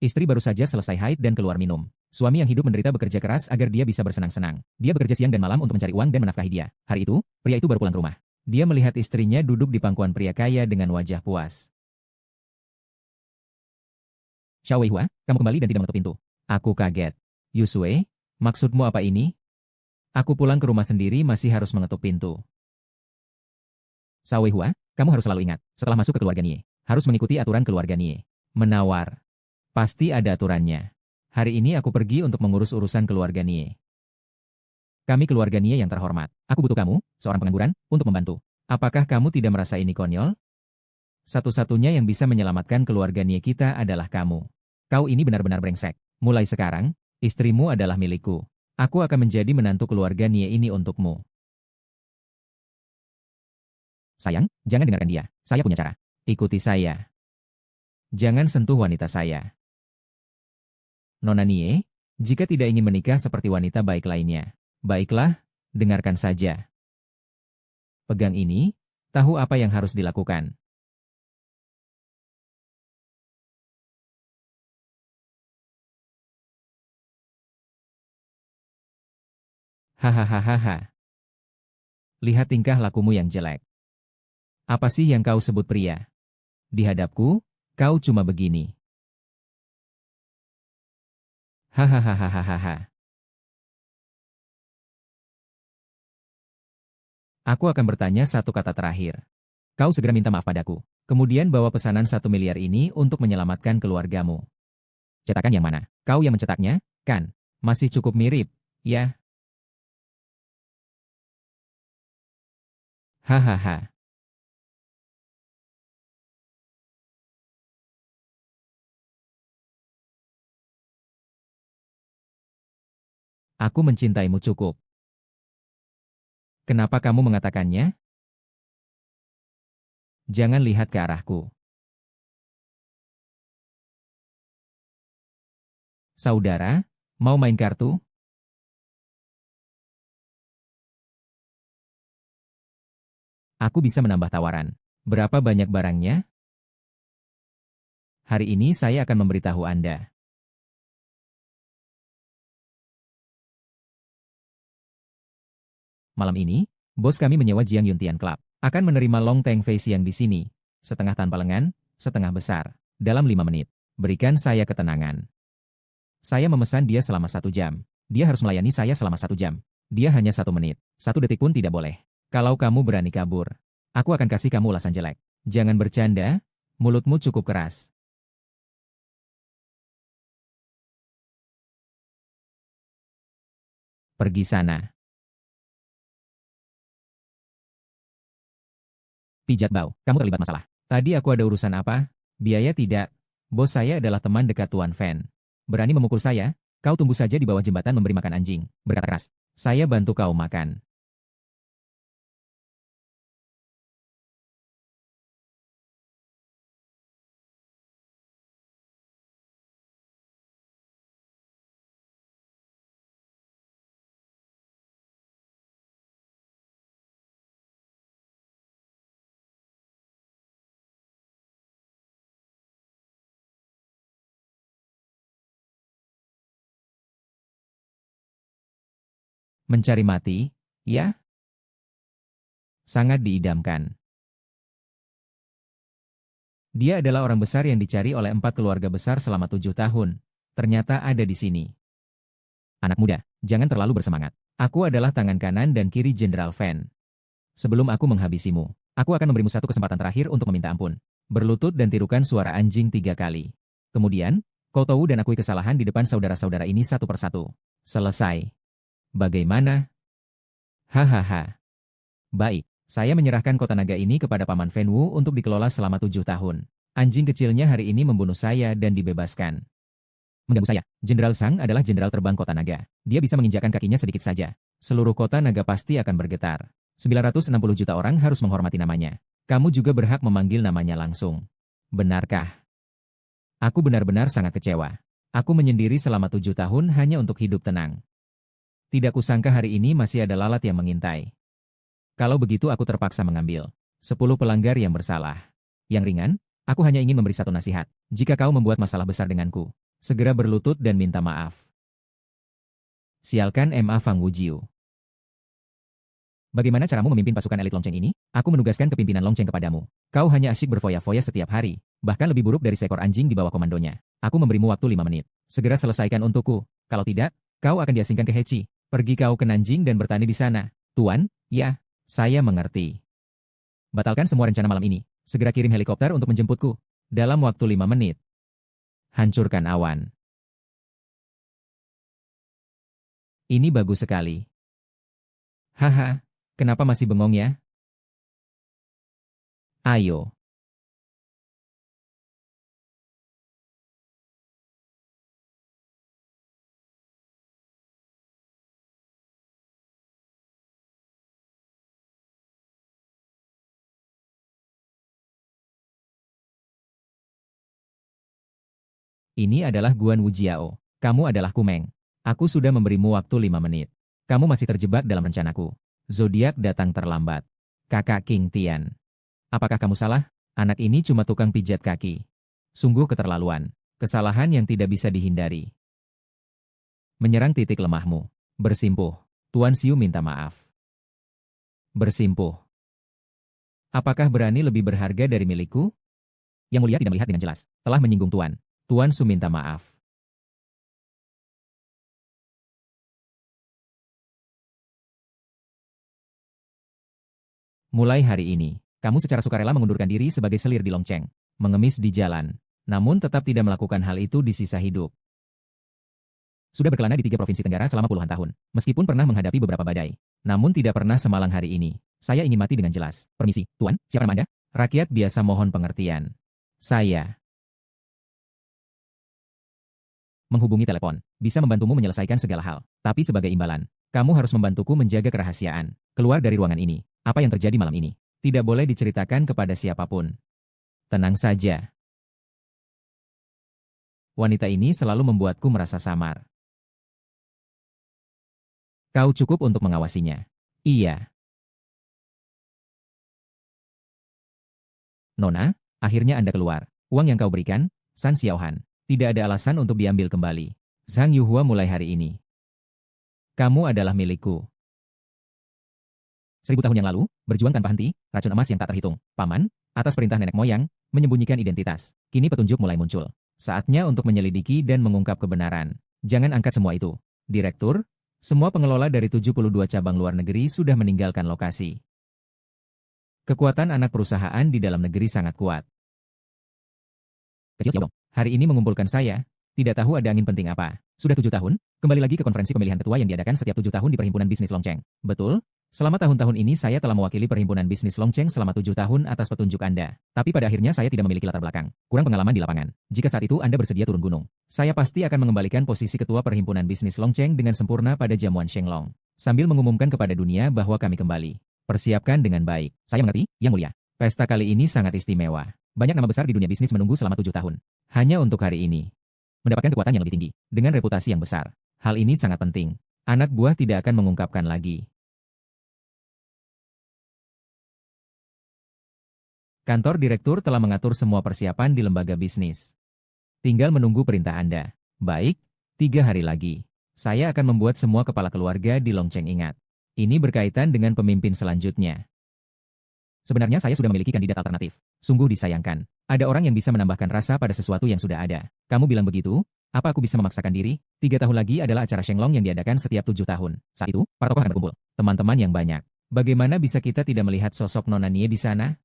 Istri baru saja selesai haid dan keluar minum. Suami yang hidup menderita bekerja keras agar dia bisa bersenang-senang. Dia bekerja siang dan malam untuk mencari uang dan menafkahi dia. Hari itu, pria itu baru pulang ke rumah. Dia melihat istrinya duduk di pangkuan pria kaya dengan wajah puas. Xiao Weihua, kamu kembali dan tidak mengetuk pintu. Aku kaget. Yusue, maksudmu apa ini? Aku pulang ke rumah sendiri masih harus mengetuk pintu. Xiao Weihua, kamu harus selalu ingat, setelah masuk ke keluarga Nie, harus mengikuti aturan keluarga Nie. Menawar. Pasti ada aturannya. Hari ini aku pergi untuk mengurus urusan keluarga Nie. Kami keluarga Nie yang terhormat. Aku butuh kamu, seorang pengangguran, untuk membantu. Apakah kamu tidak merasa ini konyol? Satu-satunya yang bisa menyelamatkan keluarga Nie kita adalah kamu. Kau ini benar-benar brengsek. Mulai sekarang, istrimu adalah milikku. Aku akan menjadi menantu keluarga Nie ini untukmu. Sayang, jangan dengarkan dia. Saya punya cara. Ikuti saya. Jangan sentuh wanita saya. Nona Nie, jika tidak ingin menikah seperti wanita baik lainnya, baiklah, dengarkan saja. Pegang ini, tahu apa yang harus dilakukan. Hahaha. Lihat tingkah lakumu yang jelek. Apa sih yang kau sebut pria? Di hadapku, kau cuma begini. Hahaha. Aku akan bertanya satu kata terakhir. Kau segera minta maaf padaku. Kemudian bawa pesanan 1 miliar ini untuk menyelamatkan keluargamu. Cetakan yang mana? Kau yang mencetaknya, kan? Masih cukup mirip, ya? Hahaha. Aku mencintaimu cukup. Kenapa kamu mengatakannya? Jangan lihat ke arahku. Saudara, mau main kartu? Aku bisa menambah tawaran. Berapa banyak barangnya? Hari ini saya akan memberitahu Anda. Malam ini, bos kami menyewa Jiang Yuntian Club. Akan menerima Long Teng Fei Siang di sini. Setengah tanpa lengan, setengah besar. Dalam 5 menit. Berikan saya ketenangan. Saya memesan dia selama 1 jam. Dia harus melayani saya selama 1 jam. Dia hanya 1 menit. 1 detik pun tidak boleh. Kalau kamu berani kabur, aku akan kasih kamu ulasan jelek. Jangan bercanda, mulutmu cukup keras. Pergi sana. Pijat bau, kamu terlibat masalah. Tadi aku ada urusan apa? Biaya tidak. Bos saya adalah teman dekat Tuan Fan. Berani memukul saya? Kau tunggu saja di bawah jembatan memberi makan anjing. Berkata keras. Saya bantu kau makan. Mencari mati, ya? Sangat diidamkan. Dia adalah orang besar yang dicari oleh 4 keluarga besar selama 7 tahun. Ternyata ada di sini. Anak muda, jangan terlalu bersemangat. Aku adalah tangan kanan dan kiri Jenderal Fan. Sebelum aku menghabisimu, aku akan memberimu satu kesempatan terakhir untuk meminta ampun. Berlutut dan tirukan suara anjing 3 kali. Kemudian, kau tahu dan akui kesalahan di depan saudara-saudara ini satu persatu. Selesai. Bagaimana? Hahaha. Baik, saya menyerahkan kota naga ini kepada Paman Fen Wu untuk dikelola selama 7 tahun. Anjing kecilnya hari ini membunuh saya dan dibebaskan. Mengganggu saya, Jenderal Sang adalah jenderal terbang kota naga. Dia bisa menginjakkan kakinya sedikit saja. Seluruh kota naga pasti akan bergetar. 960 juta orang harus menghormati namanya. Kamu juga berhak memanggil namanya langsung. Benarkah? Aku benar-benar sangat kecewa. Aku menyendiri selama 7 tahun hanya untuk hidup tenang. Tidak kusangka hari ini masih ada lalat yang mengintai. Kalau begitu aku terpaksa mengambil 10 pelanggar yang bersalah. Yang ringan, aku hanya ingin memberi satu nasihat. Jika kau membuat masalah besar denganku, Segera berlutut dan minta maaf. Sialkan Ma Fang Wujiu. Bagaimana caramu memimpin pasukan elit lonceng ini? Aku menugaskan kepimpinan lonceng kepadamu. Kau hanya asyik berfoya-foya setiap hari, bahkan lebih buruk dari seekor anjing di bawah komandonya. Aku memberimu waktu 5 menit. Segera selesaikan untukku. Kalau tidak, kau akan diasingkan ke Hechi. Pergi kau ke Nanjing dan bertani di sana. Tuan, ya, saya mengerti. Batalkan semua rencana malam ini. Segera kirim helikopter untuk menjemputku. Dalam waktu 5 menit. Hancurkan awan. Ini bagus sekali. Haha. Kenapa masih bengong ya? Ayo. Ini adalah Guan Wujiao. Kamu adalah Kumeng. Aku sudah memberimu waktu 5 menit. Kamu masih terjebak dalam rencanaku. Zodiak datang terlambat. Kakak King Tian. Apakah kamu salah? Anak ini cuma tukang pijat kaki. Sungguh keterlaluan. Kesalahan yang tidak bisa dihindari. Menyerang titik lemahmu. Bersimpuh. Tuan Siu minta maaf. Bersimpuh. Apakah berani lebih berharga dari milikku? Yang mulia tidak melihat dengan jelas. Telah menyinggung Tuan. Tuan Su minta maaf. Mulai hari ini, kamu secara sukarela mengundurkan diri sebagai selir di lonceng, mengemis di jalan, namun tetap tidak melakukan hal itu di sisa hidup. Sudah berkelana di 3 provinsi Tenggara selama puluhan tahun, meskipun pernah menghadapi beberapa badai, namun tidak pernah semalang hari ini. Saya ingin mati dengan jelas. Permisi, Tuan, siapa nama Anda? Rakyat biasa mohon pengertian. Saya menghubungi telepon, bisa membantumu menyelesaikan segala hal. Tapi sebagai imbalan, kamu harus membantuku menjaga kerahasiaan. Keluar dari ruangan ini. Apa yang terjadi malam ini? Tidak boleh diceritakan kepada siapapun. Tenang saja. Wanita ini selalu membuatku merasa samar. Kau cukup untuk mengawasinya. Iya. Nona, akhirnya Anda keluar. Uang yang kau berikan, San Xiaohan, tidak ada alasan untuk diambil kembali. Zhang Yuhua mulai hari ini. Kamu adalah milikku. 1000 tahun yang lalu, berjuang tanpa henti, racun emas yang tak terhitung. Paman, atas perintah nenek moyang, menyembunyikan identitas. Kini petunjuk mulai muncul. Saatnya untuk menyelidiki dan mengungkap kebenaran. Jangan angkat semua itu. Direktur, semua pengelola dari 72 cabang luar negeri sudah meninggalkan lokasi. Kekuatan anak perusahaan di dalam negeri sangat kuat. Kecil Xiaodong, hari ini mengumpulkan saya, tidak tahu ada angin penting apa. Sudah 7 tahun, kembali lagi ke konferensi pemilihan ketua yang diadakan setiap 7 tahun di Perhimpunan Bisnis Lonceng. Betul? Selama tahun-tahun ini saya telah mewakili Perhimpunan Bisnis Lonceng selama 7 tahun atas petunjuk Anda. Tapi pada akhirnya saya tidak memiliki latar belakang, kurang pengalaman di lapangan. Jika saat itu Anda bersedia turun gunung, saya pasti akan mengembalikan posisi ketua Perhimpunan Bisnis Lonceng dengan sempurna pada jamuan Shenglong. Sambil mengumumkan kepada dunia bahwa kami kembali. Persiapkan dengan baik. Saya mengerti, Yang Mulia. Pesta kali ini sangat istimewa. Banyak nama besar di dunia bisnis menunggu selama 7 tahun. Hanya untuk hari ini. Mendapatkan kekuatan yang lebih tinggi, dengan reputasi yang besar. Hal ini sangat penting. Anak buah tidak akan mengungkapkan lagi. Kantor direktur telah mengatur semua persiapan di lembaga bisnis. Tinggal menunggu perintah Anda. Baik, 3 hari lagi. Saya akan membuat semua kepala keluarga di Lonceng ingat. Ini berkaitan dengan pemimpin selanjutnya. Sebenarnya saya sudah memiliki kandidat alternatif. Sungguh disayangkan. Ada orang yang bisa menambahkan rasa pada sesuatu yang sudah ada. Kamu bilang begitu? Apa aku bisa memaksakan diri? 3 tahun lagi adalah acara Shenglong yang diadakan setiap 7 tahun. Saat itu, para tokoh akan berkumpul. Teman-teman yang banyak. Bagaimana bisa kita tidak melihat sosok Nona Nie di sana?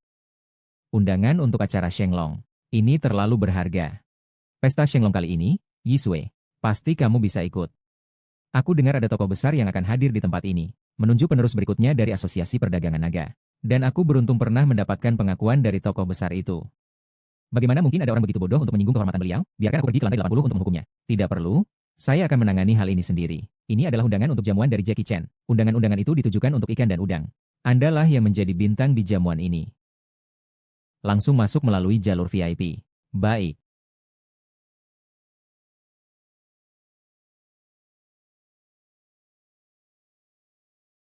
Undangan untuk acara Shenglong. Ini terlalu berharga. Pesta Shenglong kali ini, Yisue, pasti kamu bisa ikut. Aku dengar ada tokoh besar yang akan hadir di tempat ini, menuju penerus berikutnya dari Asosiasi Perdagangan Naga. Dan aku beruntung pernah mendapatkan pengakuan dari tokoh besar itu. Bagaimana mungkin ada orang begitu bodoh untuk menyinggung kehormatan beliau? Biarkan aku pergi ke lantai 80 untuk menghukumnya. Tidak perlu. Saya akan menangani hal ini sendiri. Ini adalah undangan untuk jamuan dari Jackie Chan. Undangan-undangan itu ditujukan untuk ikan dan udang. Andalah yang menjadi bintang di jamuan ini. Langsung masuk melalui jalur VIP. Baik.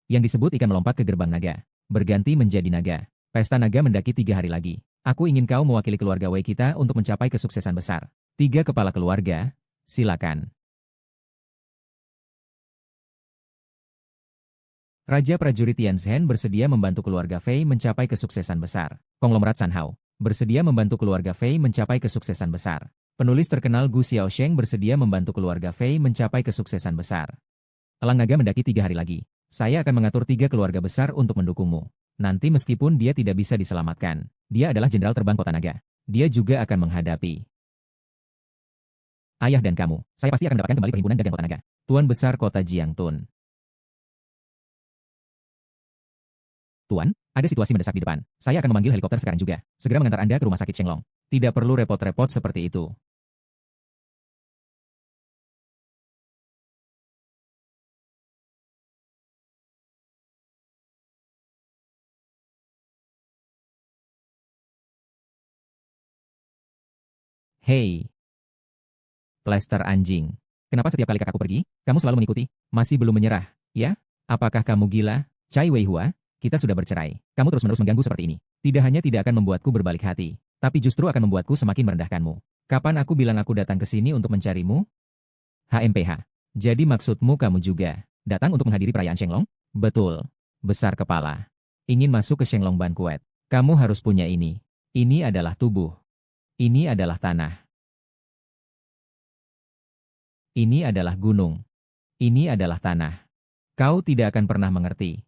Yang disebut ikan melompat ke gerbang naga. Berganti menjadi naga. Pesta naga mendaki 3 hari lagi. Aku ingin kau mewakili keluarga Wei kita untuk mencapai kesuksesan besar. 3 kepala keluarga, silakan. Raja prajurit Tianzhen bersedia membantu keluarga Fei mencapai kesuksesan besar. Konglomerat Sanhao bersedia membantu keluarga Fei mencapai kesuksesan besar. Penulis terkenal Gu Xiaosheng bersedia membantu keluarga Fei mencapai kesuksesan besar. Elang naga mendaki 3 hari lagi. Saya akan mengatur 3 keluarga besar untuk mendukungmu. Nanti meskipun dia tidak bisa diselamatkan, dia adalah jenderal terbang kota naga. Dia juga akan menghadapi ayah dan kamu. Saya pasti akan mendapatkan kembali perhimpunan dagang kota naga. Tuan besar kota Jiangtun. Tuan, ada situasi mendesak di depan. Saya akan memanggil helikopter sekarang juga. Segera mengantar Anda ke rumah sakit Shenglong. Tidak perlu repot-repot seperti itu. Hei, Plester anjing. Kenapa setiap kali kakakku pergi, kamu selalu mengikuti? Masih belum menyerah, ya? Apakah kamu gila? Cai Weihua, kita sudah bercerai. Kamu terus-menerus mengganggu seperti ini. Tidak hanya tidak akan membuatku berbalik hati, tapi justru akan membuatku semakin merendahkanmu. Kapan aku bilang aku datang ke sini untuk mencarimu? HMPH. Jadi maksudmu kamu juga datang untuk menghadiri perayaan Shenglong? Betul. Besar kepala. Ingin masuk ke Shenglong Banquet. Kamu harus punya ini. Ini adalah tubuh. Ini adalah tanah. Ini adalah gunung. Ini adalah tanah. Kau tidak akan pernah mengerti.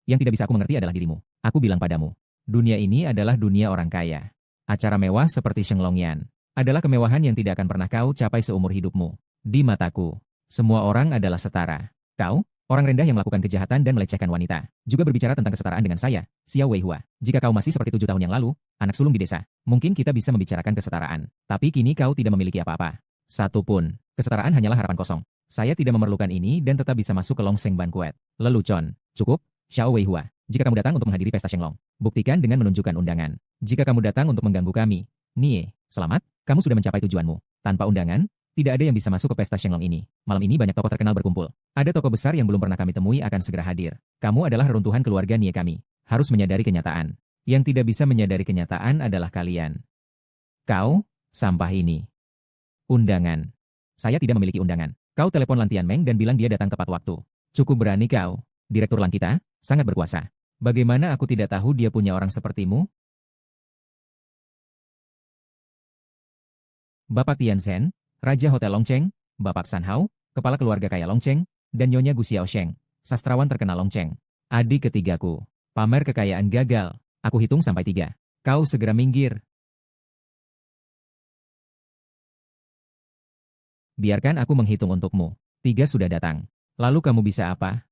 Yang tidak bisa aku mengerti adalah dirimu. Aku bilang padamu, dunia ini adalah dunia orang kaya. Acara mewah seperti Shenglongyan adalah kemewahan yang tidak akan pernah kau capai seumur hidupmu. Di mataku, semua orang adalah setara. Kau, orang rendah yang melakukan kejahatan dan melecehkan wanita, juga berbicara tentang kesetaraan dengan saya, Xiao Weihua. Jika kau masih seperti 7 tahun yang lalu, anak sulung di desa, mungkin kita bisa membicarakan kesetaraan. Tapi kini kau tidak memiliki apa-apa. Satu pun. Kesetaraan hanyalah harapan kosong. Saya tidak memerlukan ini dan tetap bisa masuk ke Longseng Banquet. Lelucon. Cukup? Xiao Weihua, jika kamu datang untuk menghadiri pesta Shenglong, buktikan dengan menunjukkan undangan. Jika kamu datang untuk mengganggu kami, Nie, selamat, kamu sudah mencapai tujuanmu. Tanpa undangan, tidak ada yang bisa masuk ke pesta Shenglong ini. Malam ini banyak tokoh terkenal berkumpul. Ada tokoh besar yang belum pernah kami temui akan segera hadir. Kamu adalah reruntuhan keluarga Nie kami. Harus menyadari kenyataan. Yang tidak bisa menyadari kenyataan adalah kalian. Kau, sampah ini. Undangan. Saya tidak memiliki undangan. Kau telepon Lan Tianmeng dan bilang dia datang tepat waktu. Cukup berani kau. Direktur Lan kita, sangat berkuasa. Bagaimana aku tidak tahu dia punya orang sepertimu? Bapak Tianzhen, Raja Hotel Longcheng, Bapak Sanhao, Kepala Keluarga Kaya Longcheng, dan Nyonya Gu Xiaosheng, sastrawan terkenal Longcheng. Adik ketigaku, pamer kekayaan gagal. Aku hitung sampai 3. Kau segera minggir. Biarkan aku menghitung untukmu. 3 sudah datang. Lalu kamu bisa apa?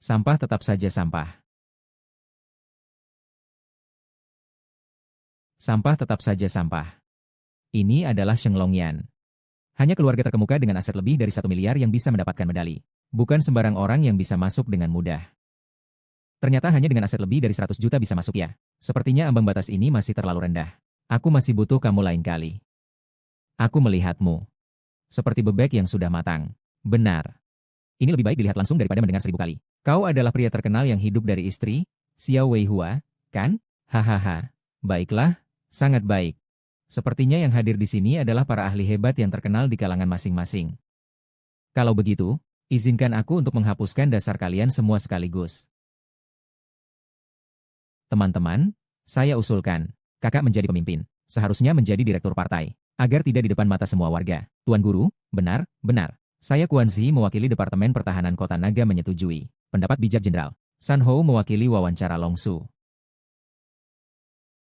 Sampah tetap saja sampah. Sampah tetap saja sampah. Ini adalah Shenglongyan. Hanya keluarga terkemuka dengan aset lebih dari 1 miliar yang bisa mendapatkan medali. Bukan sembarang orang yang bisa masuk dengan mudah. Ternyata hanya dengan aset lebih dari 100 juta bisa masuk ya. Sepertinya ambang batas ini masih terlalu rendah. Aku masih butuh kamu lain kali. Aku melihatmu. Seperti bebek yang sudah matang. Benar. Ini lebih baik dilihat langsung daripada mendengar 1000 kali. Kau adalah pria terkenal yang hidup dari istri, Xiao Weihua, kan? Hahaha. Baiklah, sangat baik. Sepertinya yang hadir di sini adalah para ahli hebat yang terkenal di kalangan masing-masing. Kalau begitu, izinkan aku untuk menghapuskan dasar kalian semua sekaligus. Teman-teman, saya usulkan, kakak menjadi pemimpin, seharusnya menjadi direktur partai, agar tidak di depan mata semua warga. Tuan Guru, benar, benar. Saya Quan Zi mewakili Departemen Pertahanan Kota Naga menyetujui. Pendapat bijak Jenderal. San Hou mewakili wawancara Longsu.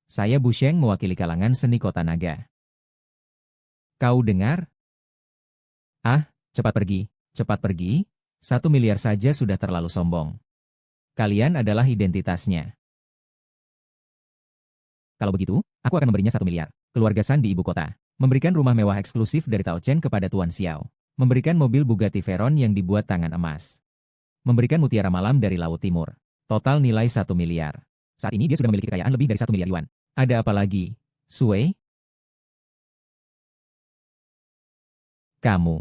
Saya Bu Sheng mewakili kalangan seni Kota Naga. Kau dengar? Ah, cepat pergi, cepat pergi. 1 miliar saja sudah terlalu sombong. Kalian adalah identitasnya. Kalau begitu, aku akan memberinya 1 miliar. Keluarga San di ibu kota. Memberikan rumah mewah eksklusif dari Tao Chen kepada Tuan Xiao. Memberikan mobil Bugatti Veyron yang dibuat tangan emas. Memberikan mutiara malam dari Laut Timur. Total nilai 1 miliar. Saat ini dia sudah memiliki kekayaan lebih dari 1 miliar yuan. Ada apa lagi? Sui? Kamu.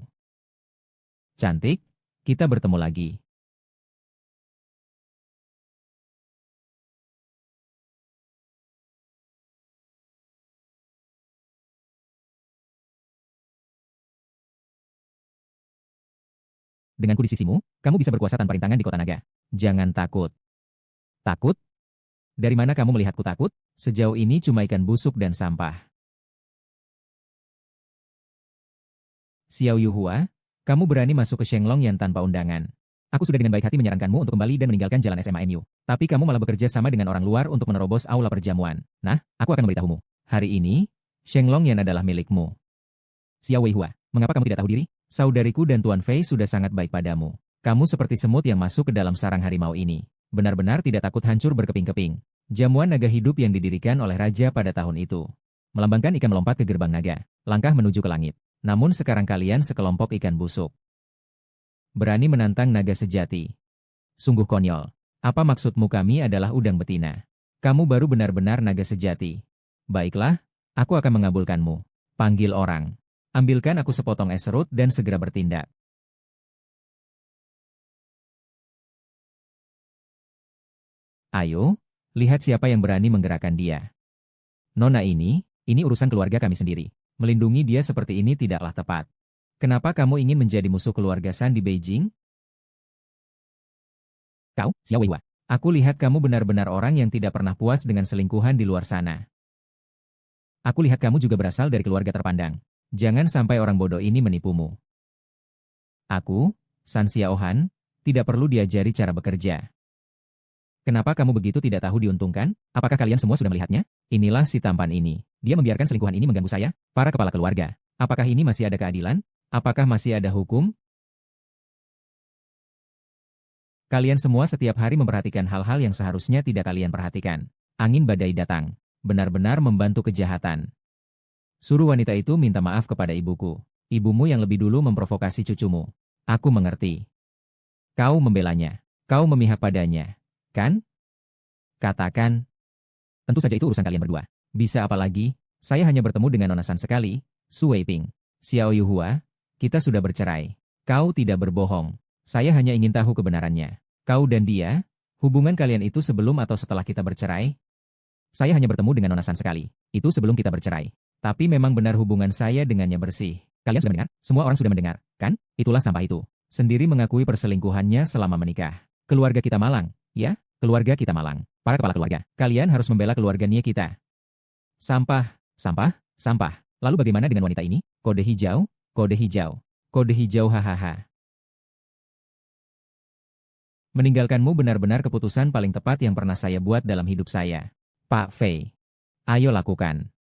Cantik, kita bertemu lagi. Denganku di sisimu, kamu bisa berkuasa tanpa rintangan di kota naga. Jangan takut. Takut? Dari mana kamu melihatku takut? Sejauh ini cuma ikan busuk dan sampah. Xiao Yuhua, kamu berani masuk ke Shenglong Yan tanpa undangan. Aku sudah dengan baik hati menyarankanmu untuk kembali dan meninggalkan jalan SMA MU. Tapi kamu malah bekerja sama dengan orang luar untuk menerobos aula perjamuan. Nah, aku akan memberitahumu. Hari ini, Shenglong Yan adalah milikmu. Xiao Weihua, mengapa kamu tidak tahu diri? Saudariku dan Tuan Fei sudah sangat baik padamu. Kamu seperti semut yang masuk ke dalam sarang harimau ini. Benar-benar tidak takut hancur berkeping-keping. Jamuan naga hidup yang didirikan oleh raja pada tahun itu. Melambangkan ikan melompat ke gerbang naga, langkah menuju ke langit. Namun sekarang kalian sekelompok ikan busuk. Berani menantang naga sejati. Sungguh konyol. Apa maksudmu? Kami adalah udang betina. Kamu baru benar-benar naga sejati. Baiklah, aku akan mengabulkanmu. Panggil orang. Ambilkan aku sepotong es serut dan segera bertindak. Ayo, lihat siapa yang berani menggerakkan dia. Nona ini urusan keluarga kami sendiri. Melindungi dia seperti ini tidaklah tepat. Kenapa kamu ingin menjadi musuh keluarga San di Beijing? Kau, Xiao Weihua. Aku lihat kamu benar-benar orang yang tidak pernah puas dengan selingkuhan di luar sana. Aku lihat kamu juga berasal dari keluarga terpandang. Jangan sampai orang bodoh ini menipumu. Aku, San Xiaohan, tidak perlu diajari cara bekerja. Kenapa kamu begitu tidak tahu diuntungkan? Apakah kalian semua sudah melihatnya? Inilah si tampan ini. Dia membiarkan selingkuhan ini mengganggu saya, para kepala keluarga. Apakah ini masih ada keadilan? Apakah masih ada hukum? Kalian semua setiap hari memperhatikan hal-hal yang seharusnya tidak kalian perhatikan. Angin badai datang. Benar-benar membantu kejahatan. Suruh wanita itu minta maaf kepada ibuku. Ibumu yang lebih dulu memprovokasi cucumu. Aku mengerti. Kau membelanya. Kau memihak padanya. Kan? Katakan. Tentu saja itu urusan kalian berdua. Bisa apa lagi? Saya hanya bertemu dengan Nona San sekali. Su Weiping. Xiao Yuhua, kita sudah bercerai. Kau tidak berbohong. Saya hanya ingin tahu kebenarannya. Kau dan dia, hubungan kalian itu sebelum atau setelah kita bercerai? Saya hanya bertemu dengan Nona San sekali. Itu sebelum kita bercerai. Tapi memang benar hubungan saya dengannya bersih. Kalian sudah mendengar? Semua orang sudah mendengar, kan? Itulah sampah itu. Sendiri mengakui perselingkuhannya selama menikah. Keluarga kita malang, ya? Keluarga kita malang. Para kepala keluarga, kalian harus membela keluarga Nia kita. Sampah, sampah, sampah. Lalu bagaimana dengan wanita ini? Kode hijau, kode hijau, kode hijau hahaha. Meninggalkanmu benar-benar keputusan paling tepat yang pernah saya buat dalam hidup saya. Pak Fei, ayo lakukan.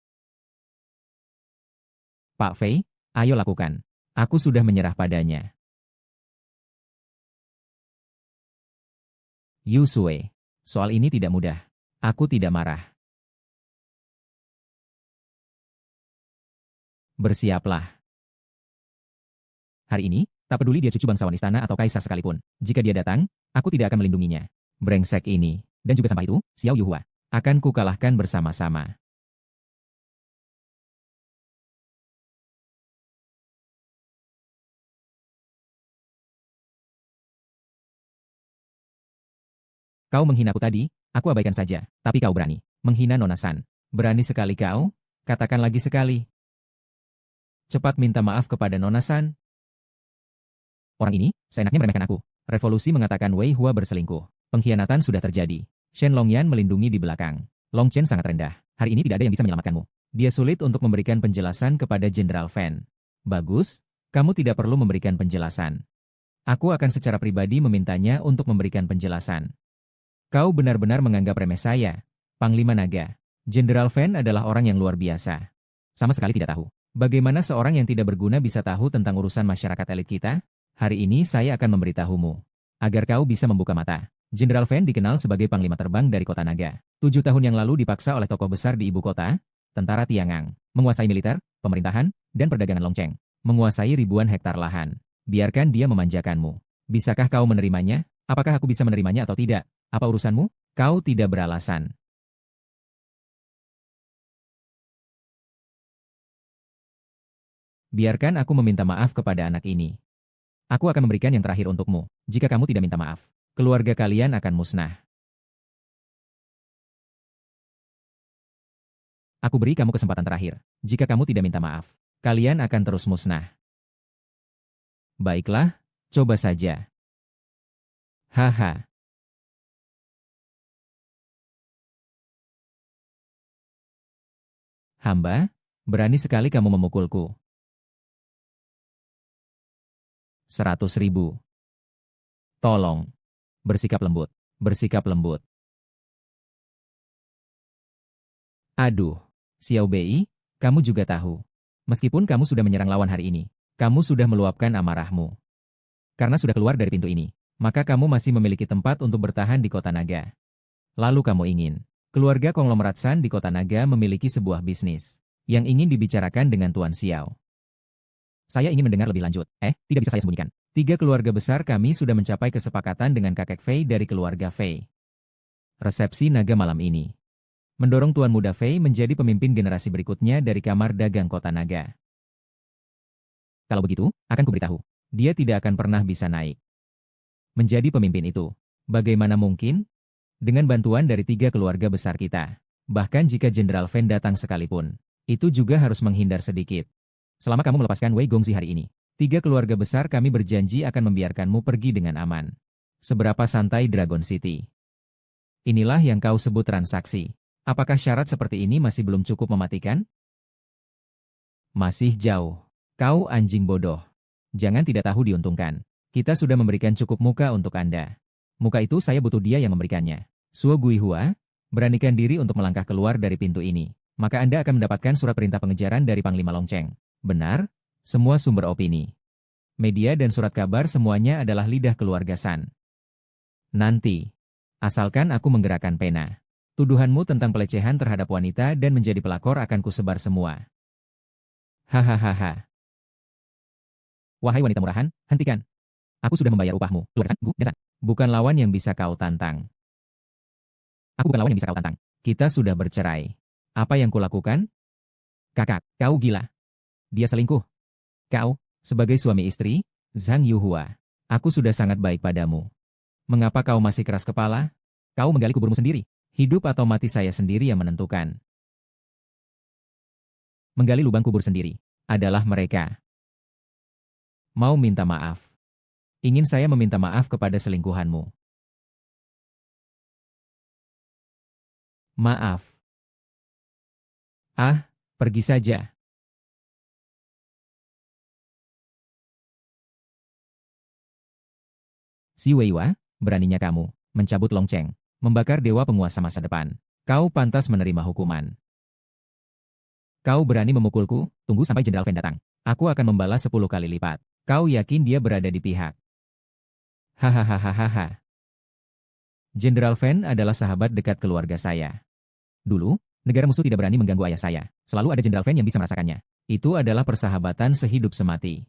Pak Fei, ayo lakukan. Aku sudah menyerah padanya. Yu Sue, soal ini tidak mudah. Aku tidak marah. Bersiaplah. Hari ini, tak peduli dia cucu bangsawan istana atau kaisar sekalipun. Jika dia datang, aku tidak akan melindunginya. Brengsek ini, dan juga sampah itu, Xiao Yuhua, akan kukalahkan bersama-sama. Kau menghina aku tadi, aku abaikan saja. Tapi kau berani menghina Nona San. Berani sekali kau? Katakan lagi sekali. Cepat minta maaf kepada Nona San. Orang ini, seenaknya meremehkan aku. Revolusi mengatakan Wei Hua berselingkuh. Pengkhianatan sudah terjadi. Shen Longyan melindungi di belakang. Long Chen sangat rendah. Hari ini tidak ada yang bisa menyelamatkanmu. Dia sulit untuk memberikan penjelasan kepada Jenderal Fan. Bagus, kamu tidak perlu memberikan penjelasan. Aku akan secara pribadi memintanya untuk memberikan penjelasan. Kau benar-benar menganggap remeh saya, Panglima Naga. Jenderal Fan adalah orang yang luar biasa. Sama sekali tidak tahu. Bagaimana seorang yang tidak berguna bisa tahu tentang urusan masyarakat elit kita? Hari ini saya akan memberitahumu. Agar kau bisa membuka mata. Jenderal Fan dikenal sebagai Panglima Terbang dari Kota Naga. 7 tahun yang lalu dipaksa oleh tokoh besar di ibu kota, Tentara Tiangang. Menguasai militer, pemerintahan, dan perdagangan Longcheng. Menguasai ribuan hektar lahan. Biarkan dia memanjakanmu. Bisakah kau menerimanya? Apakah aku bisa menerimanya atau tidak? Apa urusanmu? Kau tidak beralasan. Biarkan aku meminta maaf kepada anak ini. Aku akan memberikan yang terakhir untukmu. Jika kamu tidak minta maaf, keluarga kalian akan musnah. Aku beri kamu kesempatan terakhir. Jika kamu tidak minta maaf, kalian akan terus musnah. Baiklah, Coba saja. Haha. Hamba, berani sekali kamu memukulku. 100.000. Tolong. Bersikap lembut. Bersikap lembut. Aduh. Xiao Bei, kamu juga tahu. Meskipun kamu sudah menyerang lawan hari ini, kamu sudah meluapkan amarahmu. Karena sudah keluar dari pintu ini, maka kamu masih memiliki tempat untuk bertahan di Kota Naga. Lalu kamu ingin. Keluarga konglomerat San di Kota Naga memiliki sebuah bisnis yang ingin dibicarakan dengan Tuan Xiao. Saya ingin mendengar lebih lanjut. Tidak bisa saya sembunyikan. 3 keluarga besar kami sudah mencapai kesepakatan dengan kakek Fei dari keluarga Fei. Resepsi naga malam ini mendorong Tuan Muda Fei menjadi pemimpin generasi berikutnya dari Kamar Dagang Kota Naga. Kalau begitu, akan kuberitahu. Dia tidak akan pernah bisa naik menjadi pemimpin itu. Bagaimana mungkin? Dengan bantuan dari 3 keluarga besar kita. Bahkan jika Jenderal Fen datang sekalipun, itu juga harus menghindar sedikit. Selama kamu melepaskan Wei Gongzi hari ini, 3 keluarga besar kami berjanji akan membiarkanmu pergi dengan aman. Seberapa santai Dragon City. Inilah yang kau sebut transaksi. Apakah syarat seperti ini masih belum cukup mematikan? Masih jauh. Kau anjing bodoh. Jangan tidak tahu diuntungkan. Kita sudah memberikan cukup muka untuk Anda. Muka itu saya butuh dia yang memberikannya. Suo Guihua, beranikan diri untuk melangkah keluar dari pintu ini. Maka Anda akan mendapatkan surat perintah pengejaran dari Panglima Longcheng. Benar? Semua sumber opini. Media dan surat kabar semuanya adalah lidah keluarga San. Nanti. Asalkan aku menggerakkan pena. Tuduhanmu tentang pelecehan terhadap wanita dan menjadi pelakor akan kusebar semua. Hahaha. Wahai wanita murahan, hentikan. Aku sudah membayar upahmu. Keluar San. Bukan lawan yang bisa kau tantang. Aku bukan lawan yang bisa kau tantang. Kita sudah bercerai. Apa yang kulakukan? Kakak, kau gila. Dia selingkuh. Kau, sebagai suami istri, Zhang Yuhua, aku sudah sangat baik padamu. Mengapa kau masih keras kepala? Kau menggali kuburmu sendiri. Hidup atau mati saya sendiri yang menentukan. Menggali lubang kubur sendiri adalah mereka. Mau minta maaf. Ingin saya meminta maaf kepada selingkuhanmu. Maaf. Pergi saja. Si Weiwa, beraninya kamu mencabut Longcheng, membakar dewa penguasa masa depan. Kau pantas menerima hukuman. Kau berani memukulku? Tunggu sampai Jenderal Fen datang. Aku akan membalas 10 kali lipat. Kau yakin dia berada di pihak? Hahaha. Jenderal Fen adalah sahabat dekat keluarga saya. Dulu, negara musuh tidak berani mengganggu ayah saya. Selalu ada Jenderal Fen yang bisa merasakannya. Itu adalah persahabatan sehidup semati.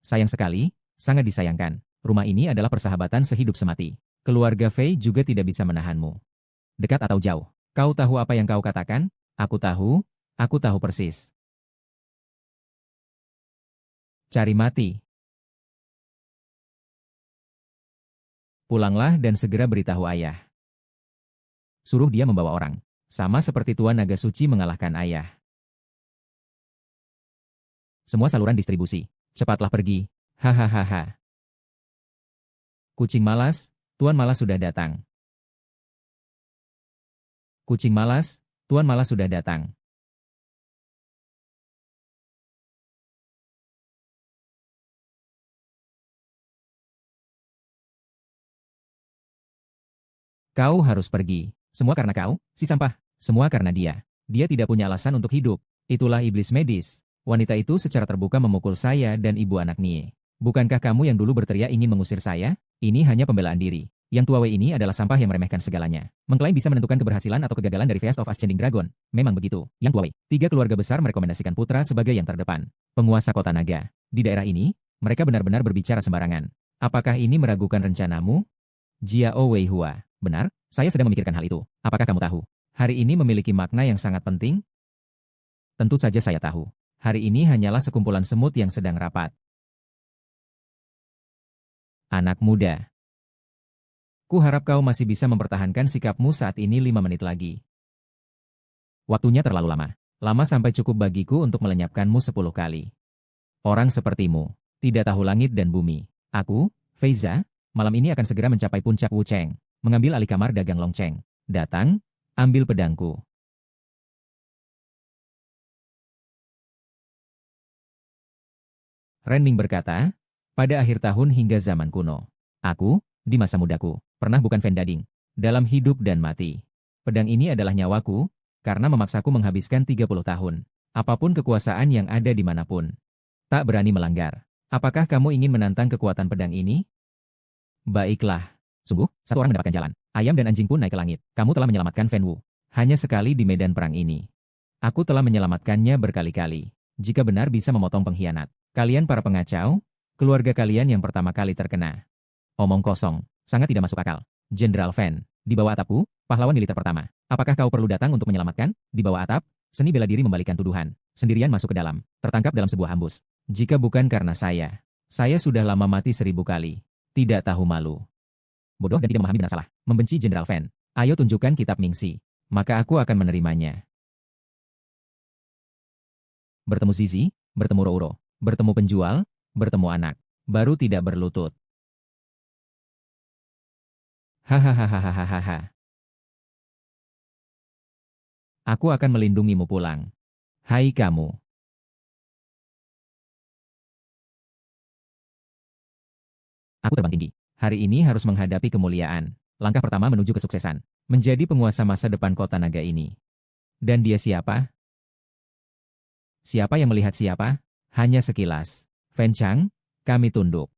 Sayang sekali, sangat disayangkan. Rumah ini adalah persahabatan sehidup semati. Keluarga Fei juga tidak bisa menahanmu. Dekat atau jauh. Kau tahu apa yang kau katakan? Aku tahu persis. Cari mati. Pulanglah dan segera beritahu ayah. Suruh dia membawa orang. Sama seperti Tuan Naga Suci mengalahkan ayah. Semua saluran distribusi. Cepatlah pergi. Hahaha. Kucing malas, Tuan Malas sudah datang. Kucing malas, Tuan Malas sudah datang. Kau harus pergi. Semua karena kau, si sampah. Semua karena dia. Dia tidak punya alasan untuk hidup. Itulah iblis medis. Wanita itu secara terbuka memukul saya dan ibu anak Nie. Bukankah kamu yang dulu berteriak ingin mengusir saya? Ini hanya pembelaan diri. Yang tua Wei ini adalah sampah yang meremehkan segalanya. Mengklaim bisa menentukan keberhasilan atau kegagalan dari Feast of Ascending Dragon. Memang begitu. Yang tua Wei. 3 keluarga besar merekomendasikan putra sebagai yang terdepan. Penguasa kota naga. Di daerah ini, mereka benar-benar berbicara sembarangan. Apakah ini meragukan rencanamu? Jiao Wei Hua. Benar, saya sedang memikirkan hal itu. Apakah kamu tahu? Hari ini memiliki makna yang sangat penting? Tentu saja saya tahu. Hari ini hanyalah sekumpulan semut yang sedang rapat. Anak muda. Kuharap kau masih bisa mempertahankan sikapmu saat ini 5 menit lagi. Waktunya terlalu lama. Lama sampai cukup bagiku untuk melenyapkanmu 10 kali. Orang sepertimu, tidak tahu langit dan bumi. Aku, Feiza, malam ini akan segera mencapai puncak Wu Cheng, mengambil alih kamar dagang Long Cheng. Datang, ambil pedangku. Renming berkata, pada akhir tahun hingga zaman kuno, aku, di masa mudaku, pernah bukan Fen Dading, dalam hidup dan mati. Pedang ini adalah nyawaku, karena memaksaku menghabiskan 30 tahun. Apapun kekuasaan yang ada dimanapun. Tak berani melanggar. Apakah kamu ingin menantang kekuatan pedang ini? Baiklah. Sungguh, satu orang mendapatkan jalan. Ayam dan anjing pun naik ke langit. Kamu telah menyelamatkan Fen Wu. Hanya sekali di medan perang ini. Aku telah menyelamatkannya berkali-kali. Jika benar bisa memotong pengkhianat. Kalian para pengacau, keluarga kalian yang pertama kali terkena. Omong kosong, sangat tidak masuk akal. Jenderal Fen, di bawah atapku, pahlawan militer pertama. Apakah kau perlu datang untuk menyelamatkan? Di bawah atap, seni bela diri membalikan tuduhan. Sendirian masuk ke dalam, tertangkap dalam sebuah ambus. Jika bukan karena saya sudah lama mati 1000 kali. Tidak tahu malu. Bodoh dan tidak memahami benar salah. Membenci Jenderal Fen. Ayo tunjukkan kitab Mingxi. Maka aku akan menerimanya. Bertemu Zizi, bertemu Rouro, bertemu penjual, bertemu anak. Baru tidak berlutut. Hahaha. Aku akan melindungimu pulang. Hai kamu. Aku terbang tinggi. Hari ini harus menghadapi kemuliaan. Langkah pertama menuju kesuksesan. Menjadi penguasa masa depan kota naga ini. Dan dia siapa? Siapa yang melihat siapa? Hanya sekilas. Fen Chang, kami tunduk.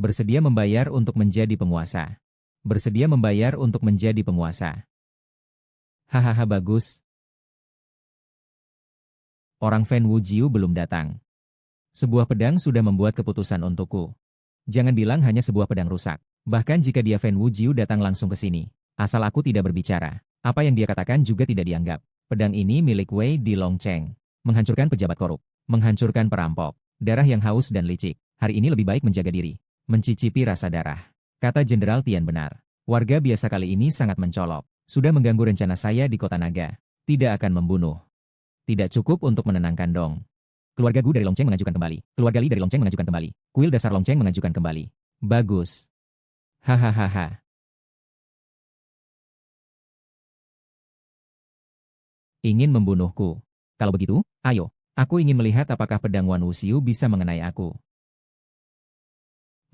Bersedia membayar untuk menjadi penguasa. Bersedia membayar untuk menjadi penguasa. Hahaha bagus. Orang Fen Wu Jiu belum datang. Sebuah pedang sudah membuat keputusan untukku. Jangan bilang hanya sebuah pedang rusak. Bahkan jika dia Fen Wu Jiu datang langsung ke sini. Asal aku tidak berbicara. Apa yang dia katakan juga tidak dianggap. Pedang ini milik Wei di Long Cheng. Menghancurkan pejabat korup. Menghancurkan perampok. Darah yang haus dan licik. Hari ini lebih baik menjaga diri. Mencicipi rasa darah. Kata Jenderal Tian benar. Warga biasa kali ini sangat mencolok. Sudah mengganggu rencana saya di kota naga. Tidak akan membunuh. Tidak cukup untuk menenangkan Dong. Keluarga Gu dari Long Cheng mengajukan kembali. Keluarga Li dari Long Cheng mengajukan kembali. Kuil dasar Long Cheng mengajukan kembali. Bagus. Hahaha. Ingin membunuhku. Kalau begitu, ayo. Aku ingin melihat apakah pedang Wan Wuxiu bisa mengenai aku.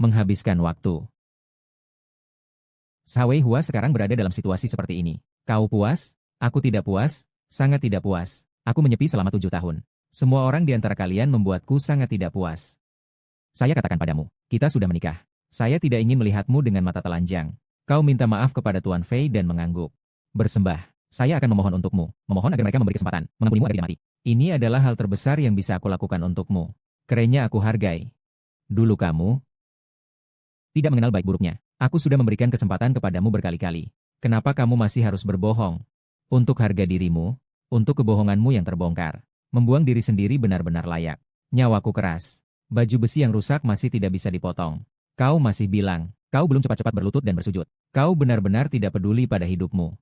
Menghabiskan waktu. Wei Hua sekarang berada dalam situasi seperti ini. Kau puas? Aku tidak puas, sangat tidak puas. Aku menyepi selama 7 tahun. Semua orang di antara kalian membuatku sangat tidak puas. Saya katakan padamu, kita sudah menikah. Saya tidak ingin melihatmu dengan mata telanjang. Kau minta maaf kepada Tuan Fei dan mengangguk. Bersembah. Saya akan memohon untukmu, memohon agar mereka memberi kesempatan, mengampunimu agar tidak mati. Ini adalah hal terbesar yang bisa aku lakukan untukmu. Kerennya aku hargai. Dulu kamu tidak mengenal baik buruknya. Aku sudah memberikan kesempatan kepadamu berkali-kali. Kenapa kamu masih harus berbohong? Untuk harga dirimu, untuk kebohonganmu yang terbongkar. Membuang diri sendiri benar-benar layak. Nyawaku keras. Baju besi yang rusak masih tidak bisa dipotong. Kau masih bilang, kau belum cepat-cepat berlutut dan bersujud. Kau benar-benar tidak peduli pada hidupmu.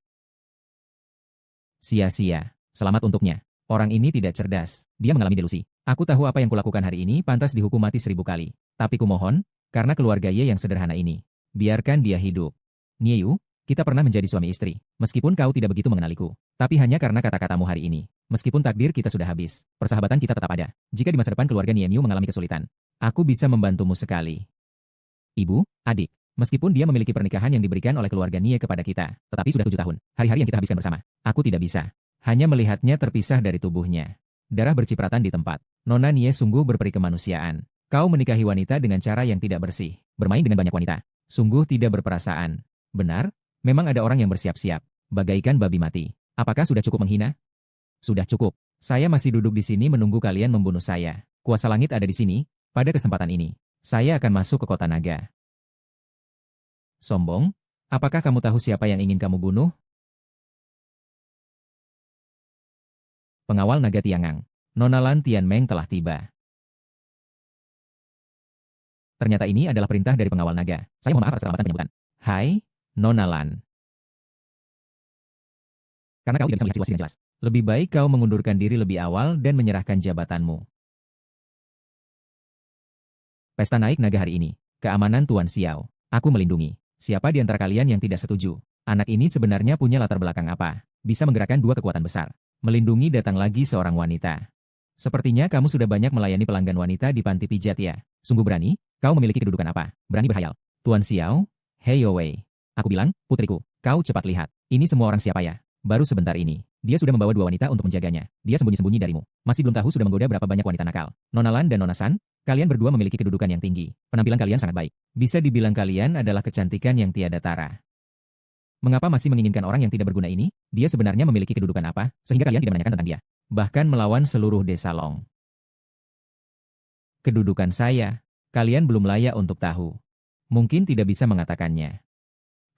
Sia-sia. Selamat untuknya. Orang ini tidak cerdas. Dia mengalami delusi. Aku tahu apa yang kulakukan hari ini pantas dihukum mati 1000 kali. Tapi kumohon, karena keluarga Ye yang sederhana ini, biarkan dia hidup. Nieyu, kita pernah menjadi suami istri. Meskipun kau tidak begitu mengenaliku. Tapi hanya karena kata-katamu hari ini. Meskipun takdir kita sudah habis, persahabatan kita tetap ada. Jika di masa depan keluarga Niemyu mengalami kesulitan, aku bisa membantumu sekali. Ibu, adik. Meskipun dia memiliki pernikahan yang diberikan oleh keluarga Nie kepada kita, tetapi sudah 7 tahun, hari-hari yang kita habiskan bersama, aku tidak bisa. Hanya melihatnya terpisah dari tubuhnya. Darah bercipratan di tempat. Nona Nie sungguh berperi kemanusiaan. Kau menikahi wanita dengan cara yang tidak bersih, bermain dengan banyak wanita. Sungguh tidak berperasaan. Benar, memang ada orang yang bersiap-siap, bagaikan babi mati. Apakah sudah cukup menghina? Sudah cukup. Saya masih duduk di sini menunggu kalian membunuh saya. Kuasa langit ada di sini, pada kesempatan ini. Saya akan masuk ke kota naga. Sombong? Apakah kamu tahu siapa yang ingin kamu bunuh? Pengawal naga Tiangang. Nona Lan Tianmeng telah tiba. Ternyata ini adalah perintah dari pengawal naga. Saya mohon maaf atas keterlambatan penyebutan. Hai, Nona Lan. Karena kau tidak bisa melihat situasi dengan jelas. Lebih baik kau mengundurkan diri lebih awal dan menyerahkan jabatanmu. Pesta naik naga hari ini. Keamanan Tuan Xiao. Aku melindungi. Siapa di antara kalian yang tidak setuju? Anak ini sebenarnya punya latar belakang apa? Bisa menggerakkan dua kekuatan besar. Melindungi datang lagi seorang wanita. Sepertinya kamu sudah banyak melayani pelanggan wanita di panti pijat ya. Sungguh berani? Kau memiliki kedudukan apa? Berani berhayal. Tuan Xiao? Hei Wei. Aku bilang, putriku, kau cepat lihat. Ini semua orang siapa ya? Baru sebentar ini. Dia sudah membawa dua wanita untuk menjaganya. Dia sembunyi-sembunyi darimu. Masih belum tahu sudah menggoda berapa banyak wanita nakal. Nona Lan dan Nona San, kalian berdua memiliki kedudukan yang tinggi. Penampilan kalian sangat baik. Bisa dibilang kalian adalah kecantikan yang tiada tara. Mengapa masih menginginkan orang yang tidak berguna ini? Dia sebenarnya memiliki kedudukan apa, sehingga kalian tidak menanyakan tentang dia? Bahkan melawan seluruh desa Long. Kedudukan saya, kalian belum layak untuk tahu. Mungkin tidak bisa mengatakannya.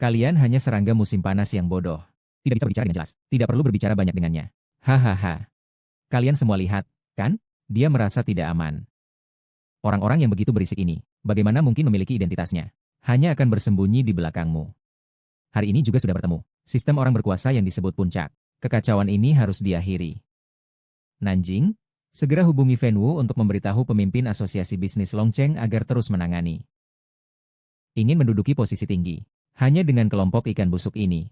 Kalian hanya serangga musim panas yang bodoh. Tidak bisa berbicara dengan jelas. Tidak perlu berbicara banyak dengannya. Hahaha. Kalian semua lihat, kan? Dia merasa tidak aman. Orang-orang yang begitu berisik ini, bagaimana mungkin memiliki identitasnya? Hanya akan bersembunyi di belakangmu. Hari ini juga sudah bertemu. Sistem orang berkuasa yang disebut puncak. Kekacauan ini harus diakhiri. Nanjing, segera hubungi Fen Wu untuk memberitahu pemimpin asosiasi bisnis Longcheng agar terus menangani. Ingin menduduki posisi tinggi. Hanya dengan kelompok ikan busuk ini.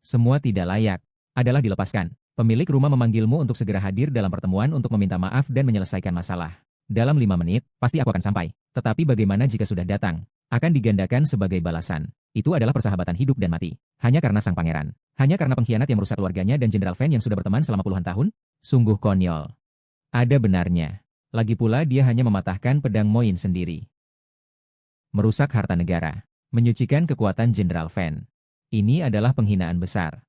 Semua tidak layak. Adalah dilepaskan. Pemilik rumah memanggilmu untuk segera hadir dalam pertemuan untuk meminta maaf dan menyelesaikan masalah. Dalam 5 menit, pasti aku akan sampai. Tetapi bagaimana jika sudah datang? Akan digandakan sebagai balasan. Itu adalah persahabatan hidup dan mati. Hanya karena sang pangeran. Hanya karena pengkhianat yang merusak keluarganya dan Jenderal Fen yang sudah berteman selama puluhan tahun? Sungguh konyol. Ada benarnya. Lagi pula dia hanya mematahkan pedang Moin sendiri. Merusak harta negara. Menyucikan kekuatan Jenderal Fen. Ini adalah penghinaan besar.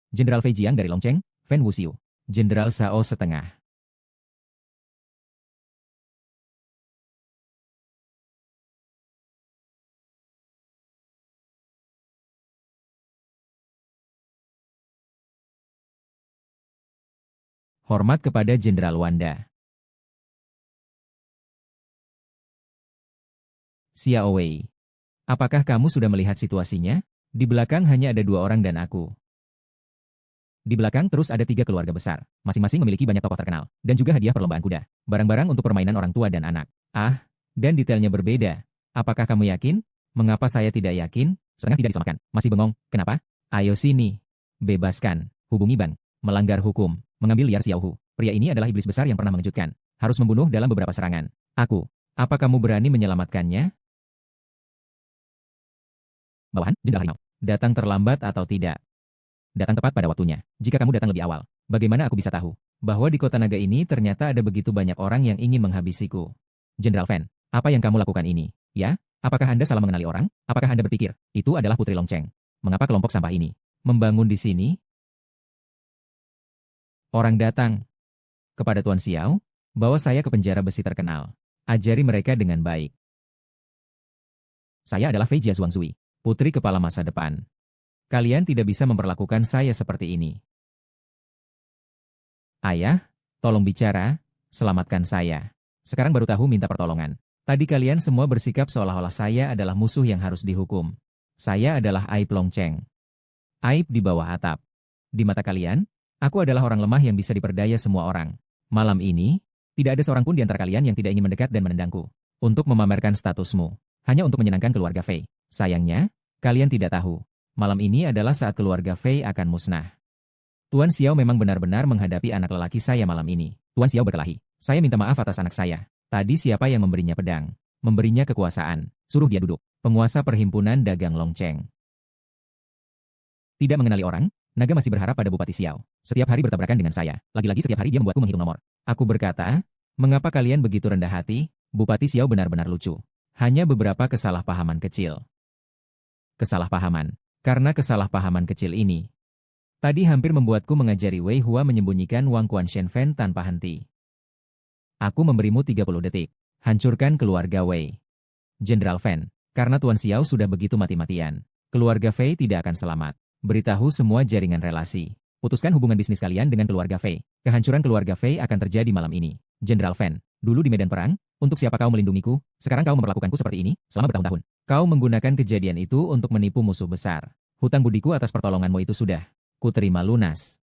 Jenderal Fei Jiang dari Longcheng, Fen Wuxiu. Jenderal Sao setengah. Hormat kepada Jenderal Wanda. Xiao Wei. Apakah kamu sudah melihat situasinya? Di belakang hanya ada 2 orang dan aku. Di belakang terus ada 3 keluarga besar. Masing-masing memiliki banyak tokoh terkenal. Dan juga hadiah perlombaan kuda. Barang-barang untuk permainan orang tua dan anak. Ah, dan detailnya berbeda. Apakah kamu yakin? Mengapa saya tidak yakin? Setengah tidak disamakan. Masih bengong. Kenapa? Ayo sini. Bebaskan. Hubungi Bang. Melanggar hukum. Mengambil liar Xiao Hu. Pria ini adalah iblis besar yang pernah mengejutkan. Harus membunuh dalam beberapa serangan. Aku. Apa kamu berani menyelamatkannya? Bawahan, Jenderal Harimau. Datang terlambat atau tidak? Datang tepat pada waktunya. Jika kamu datang lebih awal, bagaimana aku bisa tahu bahwa di kota naga ini ternyata ada begitu banyak orang yang ingin menghabisiku? Jenderal Fen, apa yang kamu lakukan ini? Ya? Apakah Anda salah mengenali orang? Apakah Anda berpikir, itu adalah Putri Longcheng? Mengapa kelompok sampah ini membangun di sini? Orang datang kepada Tuan Xiao, bawa saya ke penjara besi terkenal. Ajari mereka dengan baik. Saya adalah Fei Jia Zhuangzui, putri kepala masa depan. Kalian tidak bisa memperlakukan saya seperti ini. Ayah, tolong bicara, selamatkan saya. Sekarang baru tahu minta pertolongan. Tadi kalian semua bersikap seolah-olah saya adalah musuh yang harus dihukum. Saya adalah Aib Longcheng. Aib di bawah atap. Di mata kalian, aku adalah orang lemah yang bisa diperdaya semua orang. Malam ini, tidak ada seorang pun di antara kalian yang tidak ingin mendekat dan menendangku. Untuk memamerkan statusmu. Hanya untuk menyenangkan keluarga Fei. Sayangnya, kalian tidak tahu. Malam ini adalah saat keluarga Fei akan musnah. Tuan Xiao memang benar-benar menghadapi anak lelaki saya malam ini. Tuan Xiao berkelahi. Saya minta maaf atas anak saya. Tadi siapa yang memberinya pedang? Memberinya kekuasaan. Suruh dia duduk. Penguasa Perhimpunan Dagang Longcheng. Tidak mengenali orang, naga masih berharap pada Bupati Xiao. Setiap hari bertabrakan dengan saya. Lagi-lagi setiap hari dia membuatku menghitung nomor. Aku berkata, mengapa kalian begitu rendah hati? Bupati Xiao benar-benar lucu. Hanya beberapa kesalahpahaman kecil. Kesalahpahaman. Karena kesalahpahaman kecil ini, tadi hampir membuatku mengajari Wei Hua menyembunyikan Wang Quan Shenfen tanpa henti. Aku memberimu 30 detik. Hancurkan keluarga Wei. Jenderal Fen, karena Tuan Xiao sudah begitu mati-matian. Keluarga Fei tidak akan selamat. Beritahu semua jaringan relasi. Putuskan hubungan bisnis kalian dengan keluarga Fei. Kehancuran keluarga Fei akan terjadi malam ini. Jenderal Fen, dulu di medan perang, untuk siapa kau melindungiku? Sekarang kau memperlakukanku seperti ini, selama bertahun-tahun. Kau menggunakan kejadian itu untuk menipu musuh besar. Hutang budiku atas pertolonganmu itu sudah kuterima lunas.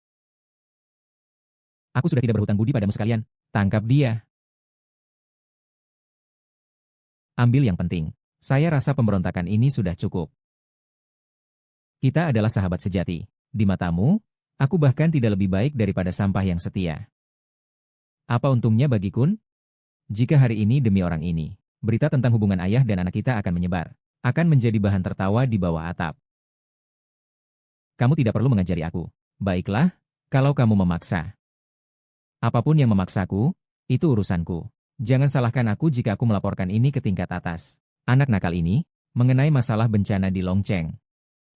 Aku sudah tidak berhutang budi padamu sekalian. Tangkap dia. Ambil yang penting. Saya rasa pemberontakan ini sudah cukup. Kita adalah sahabat sejati. Di matamu, aku bahkan tidak lebih baik daripada sampah yang setia. Apa untungnya bagi Kun? Jika hari ini demi orang ini, berita tentang hubungan ayah dan anak kita akan menyebar, akan menjadi bahan tertawa di bawah atap. Kamu tidak perlu mengajari aku. Baiklah, kalau kamu memaksa. Apapun yang memaksaku, itu urusanku. Jangan salahkan aku jika aku melaporkan ini ke tingkat atas. Anak nakal ini, mengenai masalah bencana di Longcheng,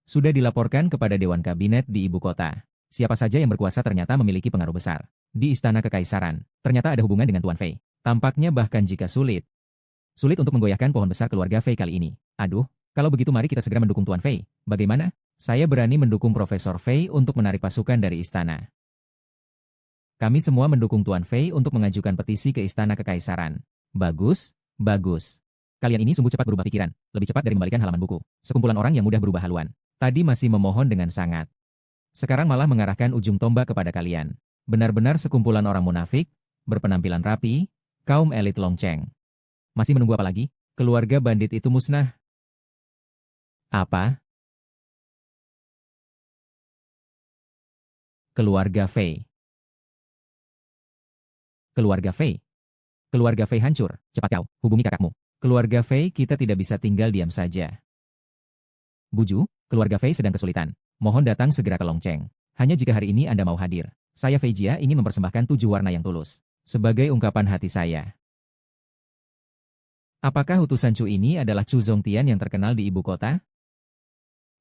sudah dilaporkan kepada Dewan Kabinet di ibu kota. Siapa saja yang berkuasa ternyata memiliki pengaruh besar. Di Istana Kekaisaran, ternyata ada hubungan dengan Tuan Fei. Tampaknya bahkan jika sulit untuk menggoyahkan pohon besar keluarga Fei kali ini. Aduh, kalau begitu mari kita segera mendukung Tuan Fei. Bagaimana? Saya berani mendukung Profesor Fei untuk menarik pasukan dari istana. Kami semua mendukung Tuan Fei untuk mengajukan petisi ke Istana Kekaisaran. Bagus, bagus. Kalian ini sungguh cepat berubah pikiran, lebih cepat dari membalikan halaman buku. Sekumpulan orang yang mudah berubah haluan. Tadi masih memohon dengan sangat. Sekarang malah mengarahkan ujung tombak kepada kalian. Benar-benar sekumpulan orang munafik, berpenampilan rapi, kaum elit Longcheng. Masih menunggu apa lagi? Keluarga bandit itu musnah. Apa? Keluarga Fei. Keluarga Fei. Keluarga Fei hancur. Cepat kau, hubungi kakakmu. Keluarga Fei, kita tidak bisa tinggal diam saja. Buju, keluarga Fei sedang kesulitan. Mohon datang segera ke Longcheng. Hanya jika hari ini Anda mau hadir. Saya Fei Jia ingin mempersembahkan 7 warna yang tulus. Sebagai ungkapan hati saya. Apakah utusan Chu ini adalah Chu Zongtian yang terkenal di ibu kota?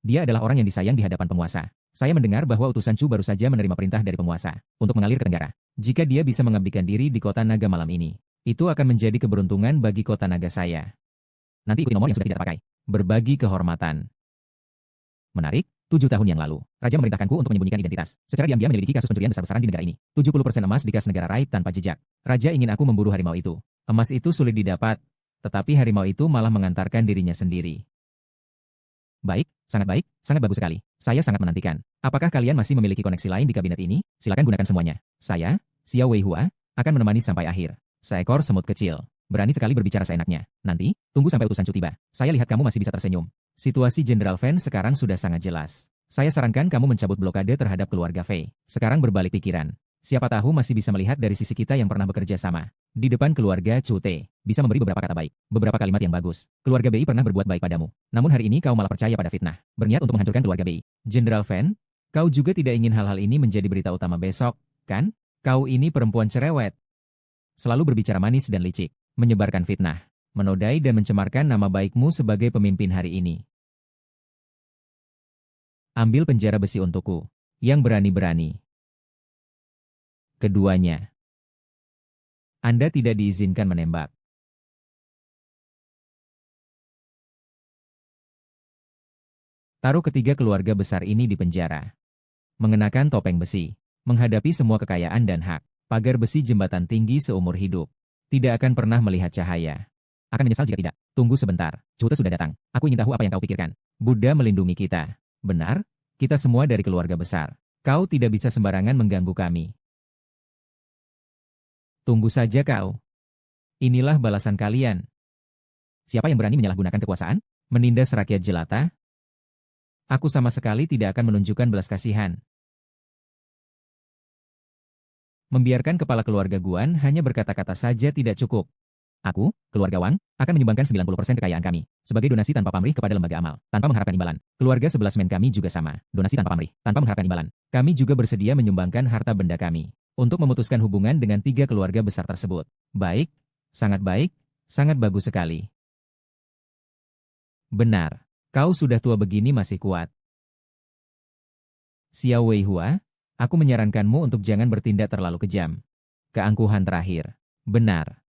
Dia adalah orang yang disayang di hadapan penguasa. Saya mendengar bahwa utusan Chu baru saja menerima perintah dari penguasa untuk mengalir ke tenggara. Jika dia bisa mengabdikan diri di kota naga malam ini, itu akan menjadi keberuntungan bagi kota naga saya. Nanti ikuti nomor yang sudah tidak terpakai. Berbagi kehormatan. Menarik, 7 tahun yang lalu, Raja memerintahkanku untuk menyembunyikan identitas. Secara diam-diam menyelidiki kasus pencurian besar-besaran di negara ini. 70% emas di kas negara raib tanpa jejak. Raja ingin aku memburu harimau itu. Emas itu sulit didapat, tetapi harimau itu malah mengantarkan dirinya sendiri. Baik, sangat bagus sekali. Saya sangat menantikan. Apakah kalian masih memiliki koneksi lain di kabinet ini? Silakan gunakan semuanya. Saya, Xiao Weihua, akan menemani sampai akhir. Seekor semut kecil. Berani sekali berbicara seenaknya. Nanti, tunggu sampai utusan Chu tiba. Saya lihat kamu masih bisa tersenyum. Situasi Jenderal Fan sekarang sudah sangat jelas. Saya sarankan kamu mencabut blokade terhadap keluarga Fei. Sekarang berbalik pikiran. Siapa tahu masih bisa melihat dari sisi kita yang pernah bekerja sama. Di depan keluarga Chu Te, bisa memberi beberapa kata baik, beberapa kalimat yang bagus. Keluarga Bei pernah berbuat baik padamu. Namun hari ini kau malah percaya pada fitnah. Berniat untuk menghancurkan keluarga Bei. Jenderal Fan, kau juga tidak ingin hal-hal ini menjadi berita utama besok, kan? Kau ini perempuan cerewet. Selalu berbicara manis dan licik, menyebarkan fitnah, menodai dan mencemarkan nama baikmu sebagai pemimpin hari ini. Ambil penjara besi untukku, yang berani-berani. Keduanya. Anda tidak diizinkan menembak. Taruh ketiga keluarga besar ini di penjara. Mengenakan topeng besi, menghadapi semua kekayaan dan hak, pagar besi jembatan tinggi seumur hidup. Tidak akan pernah melihat cahaya. Akan menyesal jika tidak. Tunggu sebentar, Cute sudah datang. Aku ingin tahu apa yang kau pikirkan. Buddha melindungi kita. Benar, kita semua dari keluarga besar. Kau tidak bisa sembarangan mengganggu kami. Tunggu saja kau. Inilah balasan kalian. Siapa yang berani menyalahgunakan kekuasaan? Menindas rakyat jelata? Aku sama sekali tidak akan menunjukkan belas kasihan. Membiarkan kepala keluarga Guan hanya berkata-kata saja tidak cukup. Aku, keluarga Wang, akan menyumbangkan 90% kekayaan kami, sebagai donasi tanpa pamrih kepada lembaga amal, tanpa mengharapkan imbalan. Keluarga 11 men kami juga sama, donasi tanpa pamrih, tanpa mengharapkan imbalan. Kami juga bersedia menyumbangkan harta benda kami, untuk memutuskan hubungan dengan 3 keluarga besar tersebut. Baik, sangat bagus sekali. Benar, kau sudah tua begini masih kuat. Xiao Weihua, aku menyarankanmu untuk jangan bertindak terlalu kejam. Keangkuhan terakhir. Benar.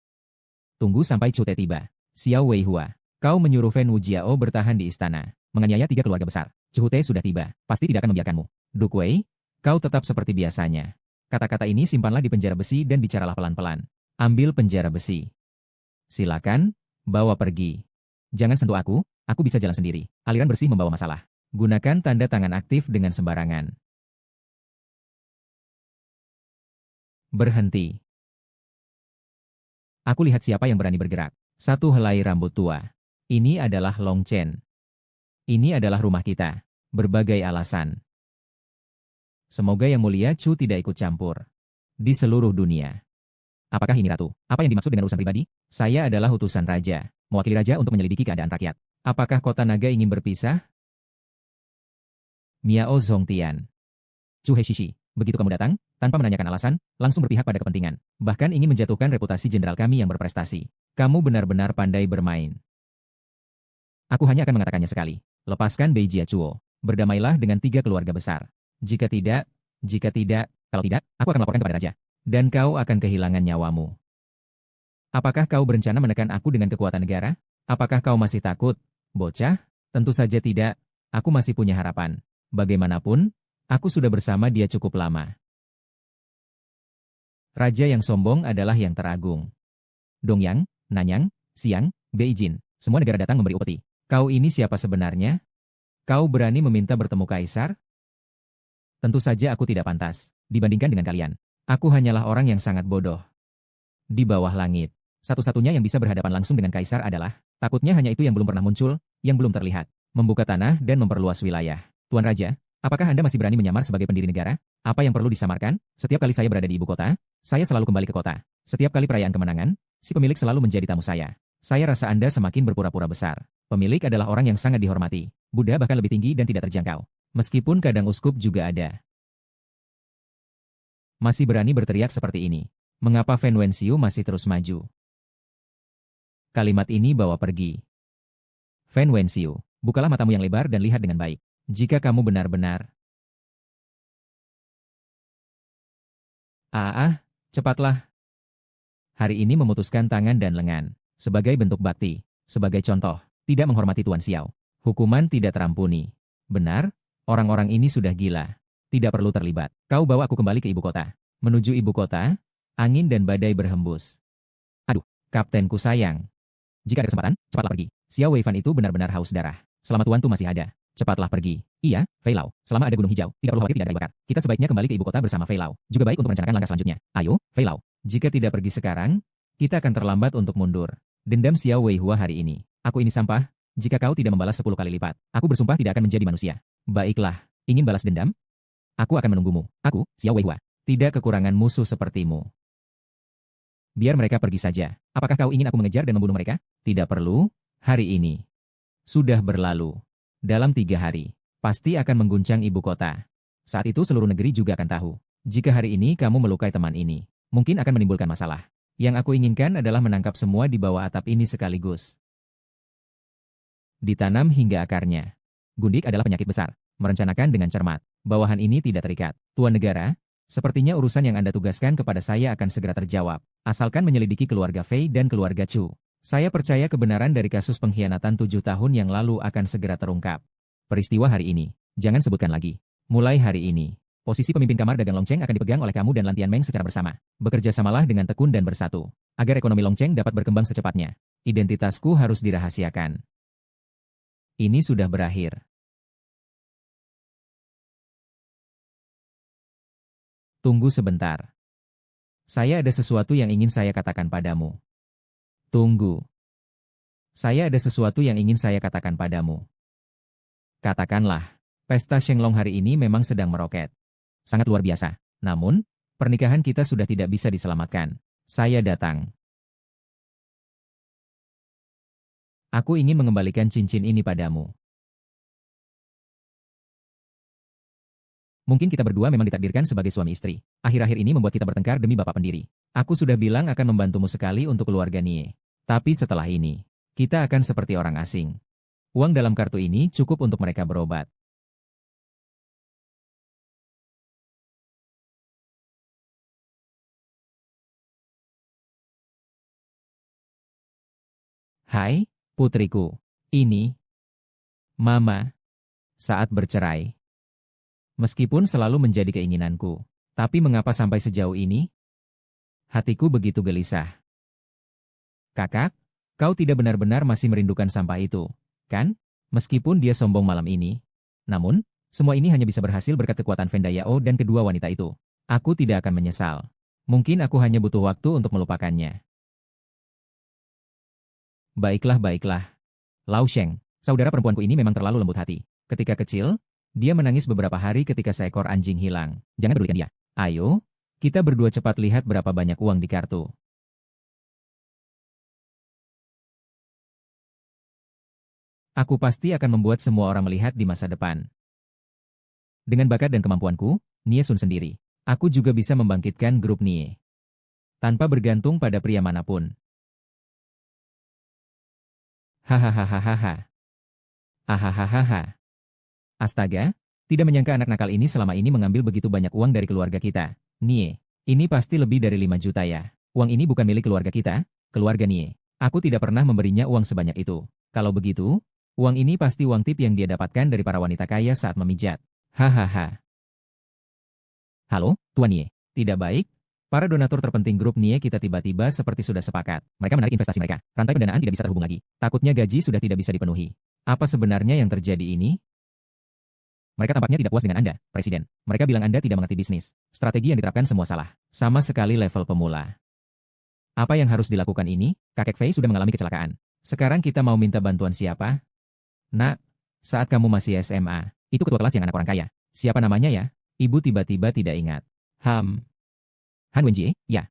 Tunggu sampai Cute tiba. Xiao Weihua, kau menyuruh Fen Wujiao bertahan di istana, menganiaya 3 keluarga besar. Cute sudah tiba, pasti tidak akan membiarkanmu. Duke Wei, kau tetap seperti biasanya. Kata-kata ini simpanlah di penjara besi dan bicaralah pelan-pelan. Ambil penjara besi. Silakan, bawa pergi. Jangan sentuh aku bisa jalan sendiri. Aliran bersih membawa masalah. Gunakan tanda tangan aktif dengan sembarangan. Berhenti. Aku lihat siapa yang berani bergerak. Satu helai rambut tua. Ini adalah Long Chen. Ini adalah rumah kita. Berbagai alasan. Semoga Yang Mulia Chu tidak ikut campur. Di seluruh dunia. Apakah ini ratu? Apa yang dimaksud dengan urusan pribadi? Saya adalah utusan raja. Mewakili raja untuk menyelidiki keadaan rakyat. Apakah kota naga ingin berpisah? Miao Zhongtian. Chu Heishishi. Begitu kamu datang, tanpa menanyakan alasan, langsung berpihak pada kepentingan. Bahkan ingin menjatuhkan reputasi jenderal kami yang berprestasi. Kamu benar-benar pandai bermain. Aku hanya akan mengatakannya sekali. Lepaskan Bei Jiachuo. Berdamailah dengan 3 keluarga besar. Jika tidak, kalau tidak, aku akan laporkan kepada raja. Dan kau akan kehilangan nyawamu. Apakah kau berencana menekan aku dengan kekuatan negara? Apakah kau masih takut, bocah? Tentu saja tidak. Aku masih punya harapan. Bagaimanapun, aku sudah bersama dia cukup lama. Raja yang sombong adalah yang teragung. Dongyang, Nanyang, Xiang, Beijing, semua negara datang memberi upeti. Kau ini siapa sebenarnya? Kau berani meminta bertemu kaisar? Tentu saja aku tidak pantas, dibandingkan dengan kalian. Aku hanyalah orang yang sangat bodoh. Di bawah langit, satu-satunya yang bisa berhadapan langsung dengan kaisar adalah, takutnya hanya itu yang belum pernah muncul, yang belum terlihat, membuka tanah dan memperluas wilayah. Tuan Raja, apakah Anda masih berani menyamar sebagai pendiri negara? Apa yang perlu disamarkan? Setiap kali saya berada di ibu kota, saya selalu kembali ke kota. Setiap kali perayaan kemenangan, si pemilik selalu menjadi tamu saya. Saya rasa Anda semakin berpura-pura besar. Pemilik adalah orang yang sangat dihormati. Buddha bahkan lebih tinggi dan tidak terjangkau. Meskipun kadang uskup juga ada. Masih berani berteriak seperti ini. Mengapa Fen Wenxiu masih terus maju? Kalimat ini bawa pergi. Fen Wenxiu, bukalah matamu yang lebar dan lihat dengan baik. Jika kamu benar-benar... cepatlah. Hari ini memutuskan tangan dan lengan. Sebagai bentuk bakti. Sebagai contoh, tidak menghormati Tuan Xiao. Hukuman tidak terampuni. Benar, orang-orang ini sudah gila. Tidak perlu terlibat. Kau bawa aku kembali ke ibu kota. Menuju ibu kota, angin dan badai berhembus. Aduh, kaptenku sayang. Jika ada kesempatan, cepatlah pergi. Xiao Weifan itu benar-benar haus darah. Selama Tuan Tu masih ada, cepatlah pergi. Iya, Fei Lao, selama ada gunung hijau, tidak perlu khawatir tidak ada kayu bakar. Kita sebaiknya kembali ke ibu kota bersama Fei Lao. Juga baik untuk merencanakan langkah selanjutnya. Ayo, Fei Lao. Jika tidak pergi sekarang, kita akan terlambat untuk mundur. Dendam Xiao Weihua hari ini. Aku ini sampah. Jika kau tidak membalas 10 kali lipat, aku bersumpah tidak akan menjadi manusia. Baiklah, ingin balas dendam? Aku akan menunggumu. Aku, Xiao Weihua. Tidak kekurangan musuh sepertimu. Biar mereka pergi saja. Apakah kau ingin aku mengejar dan membunuh mereka? Tidak perlu. Hari ini sudah berlalu. Dalam 3 hari, pasti akan mengguncang ibu kota. Saat itu seluruh negeri juga akan tahu. Jika hari ini kamu melukai teman ini, mungkin akan menimbulkan masalah. Yang aku inginkan adalah menangkap semua di bawah atap ini sekaligus. Ditanam hingga akarnya. Gundik adalah penyakit besar. Merencanakan dengan cermat. Bawahan ini tidak terikat. Tuan negara, sepertinya urusan yang Anda tugaskan kepada saya akan segera terjawab. Asalkan menyelidiki keluarga Fei dan keluarga Chu. Saya percaya kebenaran dari kasus pengkhianatan 7 tahun yang lalu akan segera terungkap. Peristiwa hari ini, jangan sebutkan lagi. Mulai hari ini, posisi pemimpin kamar dagang Longcheng akan dipegang oleh kamu dan Lantian Meng secara bersama. Bekerja samalah dengan tekun dan bersatu, agar ekonomi Longcheng dapat berkembang secepatnya. Identitasku harus dirahasiakan. Ini sudah berakhir. Tunggu sebentar. Saya ada sesuatu yang ingin saya katakan padamu. Tunggu. Saya ada sesuatu yang ingin saya katakan padamu. Katakanlah, pesta Shenglong hari ini memang sedang meroket. Sangat luar biasa. Namun, pernikahan kita sudah tidak bisa diselamatkan. Saya datang. Aku ingin mengembalikan cincin ini padamu. Mungkin kita berdua memang ditakdirkan sebagai suami istri. Akhir-akhir ini membuat kita bertengkar demi Bapak Pendiri. Aku sudah bilang akan membantumu sekali untuk keluarga Nie. Tapi setelah ini, kita akan seperti orang asing. Uang dalam kartu ini cukup untuk mereka berobat. Hai, putriku. Ini, Mama, saat bercerai. Meskipun selalu menjadi keinginanku, tapi mengapa sampai sejauh ini? Hatiku begitu gelisah. Kakak, kau tidak benar-benar masih merindukan sampah itu, kan? Meskipun dia sombong malam ini, Namun, semua ini hanya bisa berhasil berkat kekuatan Vendayao dan kedua wanita itu. Aku tidak akan menyesal. Mungkin aku hanya butuh waktu untuk melupakannya. Baiklah, baiklah. Lao Sheng, saudara perempuanku ini memang terlalu lembut hati. Ketika kecil, dia menangis beberapa hari ketika seekor anjing hilang. Jangan pedulikan dia. Ayo, kita berdua cepat lihat berapa banyak uang di kartu. Aku pasti akan membuat semua orang melihat di masa depan. Dengan bakat dan kemampuanku, Nie Sun sendiri, aku juga bisa membangkitkan grup Nie. Tanpa bergantung pada pria manapun. Hahaha. Ahahaha. Astaga, tidak menyangka anak nakal ini selama ini mengambil begitu banyak uang dari keluarga kita. Nie, ini pasti lebih dari 5 juta ya. Uang ini bukan milik keluarga kita, keluarga Nie. Aku tidak pernah memberinya uang sebanyak itu. Kalau begitu, uang ini pasti uang tip yang dia dapatkan dari para wanita kaya saat memijat. Hahaha. Halo, Tuan Nie. Tidak baik? Para donatur terpenting grup Nie kita tiba-tiba seperti sudah sepakat. Mereka menarik investasi mereka. Rantai pendanaan tidak bisa terhubung lagi. Takutnya gaji sudah tidak bisa dipenuhi. Apa sebenarnya yang terjadi ini? Mereka tampaknya tidak puas dengan Anda, Presiden. Mereka bilang Anda tidak mengerti bisnis. Strategi yang diterapkan semua salah. Sama sekali level pemula. Apa yang harus dilakukan ini? Kakek Fei sudah mengalami kecelakaan. Sekarang kita mau minta bantuan siapa? Nak, saat kamu masih SMA, itu ketua kelas yang anak orang kaya. Siapa namanya ya? Ibu tiba-tiba tidak ingat. Han Wenjie? Ya,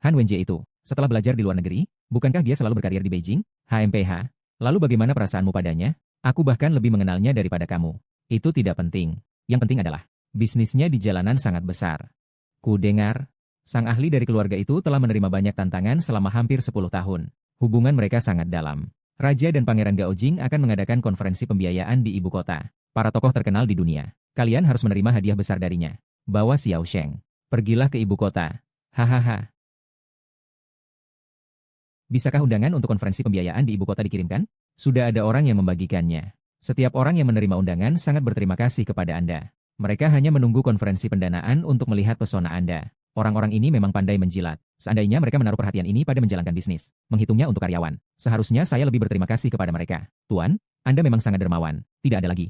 Han Wenjie itu. Setelah belajar di luar negeri, bukankah dia selalu berkarir di Beijing? HMPH. Lalu bagaimana perasaanmu padanya? Aku bahkan lebih mengenalnya daripada kamu. Itu tidak penting. Yang penting adalah, bisnisnya di jalanan sangat besar. Ku dengar, sang ahli dari keluarga itu telah menerima banyak tantangan selama hampir 10 tahun. Hubungan mereka sangat dalam. Raja dan Pangeran Gaojing akan mengadakan konferensi pembiayaan di ibu kota. Para tokoh terkenal di dunia. Kalian harus menerima hadiah besar darinya. Bawa Xiao Sheng. Pergilah ke ibu kota. Hahaha. Bisakah undangan untuk konferensi pembiayaan di ibu kota dikirimkan? Sudah ada orang yang membagikannya. Setiap orang yang menerima undangan sangat berterima kasih kepada Anda. Mereka hanya menunggu konferensi pendanaan untuk melihat pesona Anda. Orang-orang ini memang pandai menjilat. Seandainya mereka menaruh perhatian ini pada menjalankan bisnis, menghitungnya untuk karyawan, seharusnya saya lebih berterima kasih kepada mereka. Tuan, Anda memang sangat dermawan. Tidak ada lagi.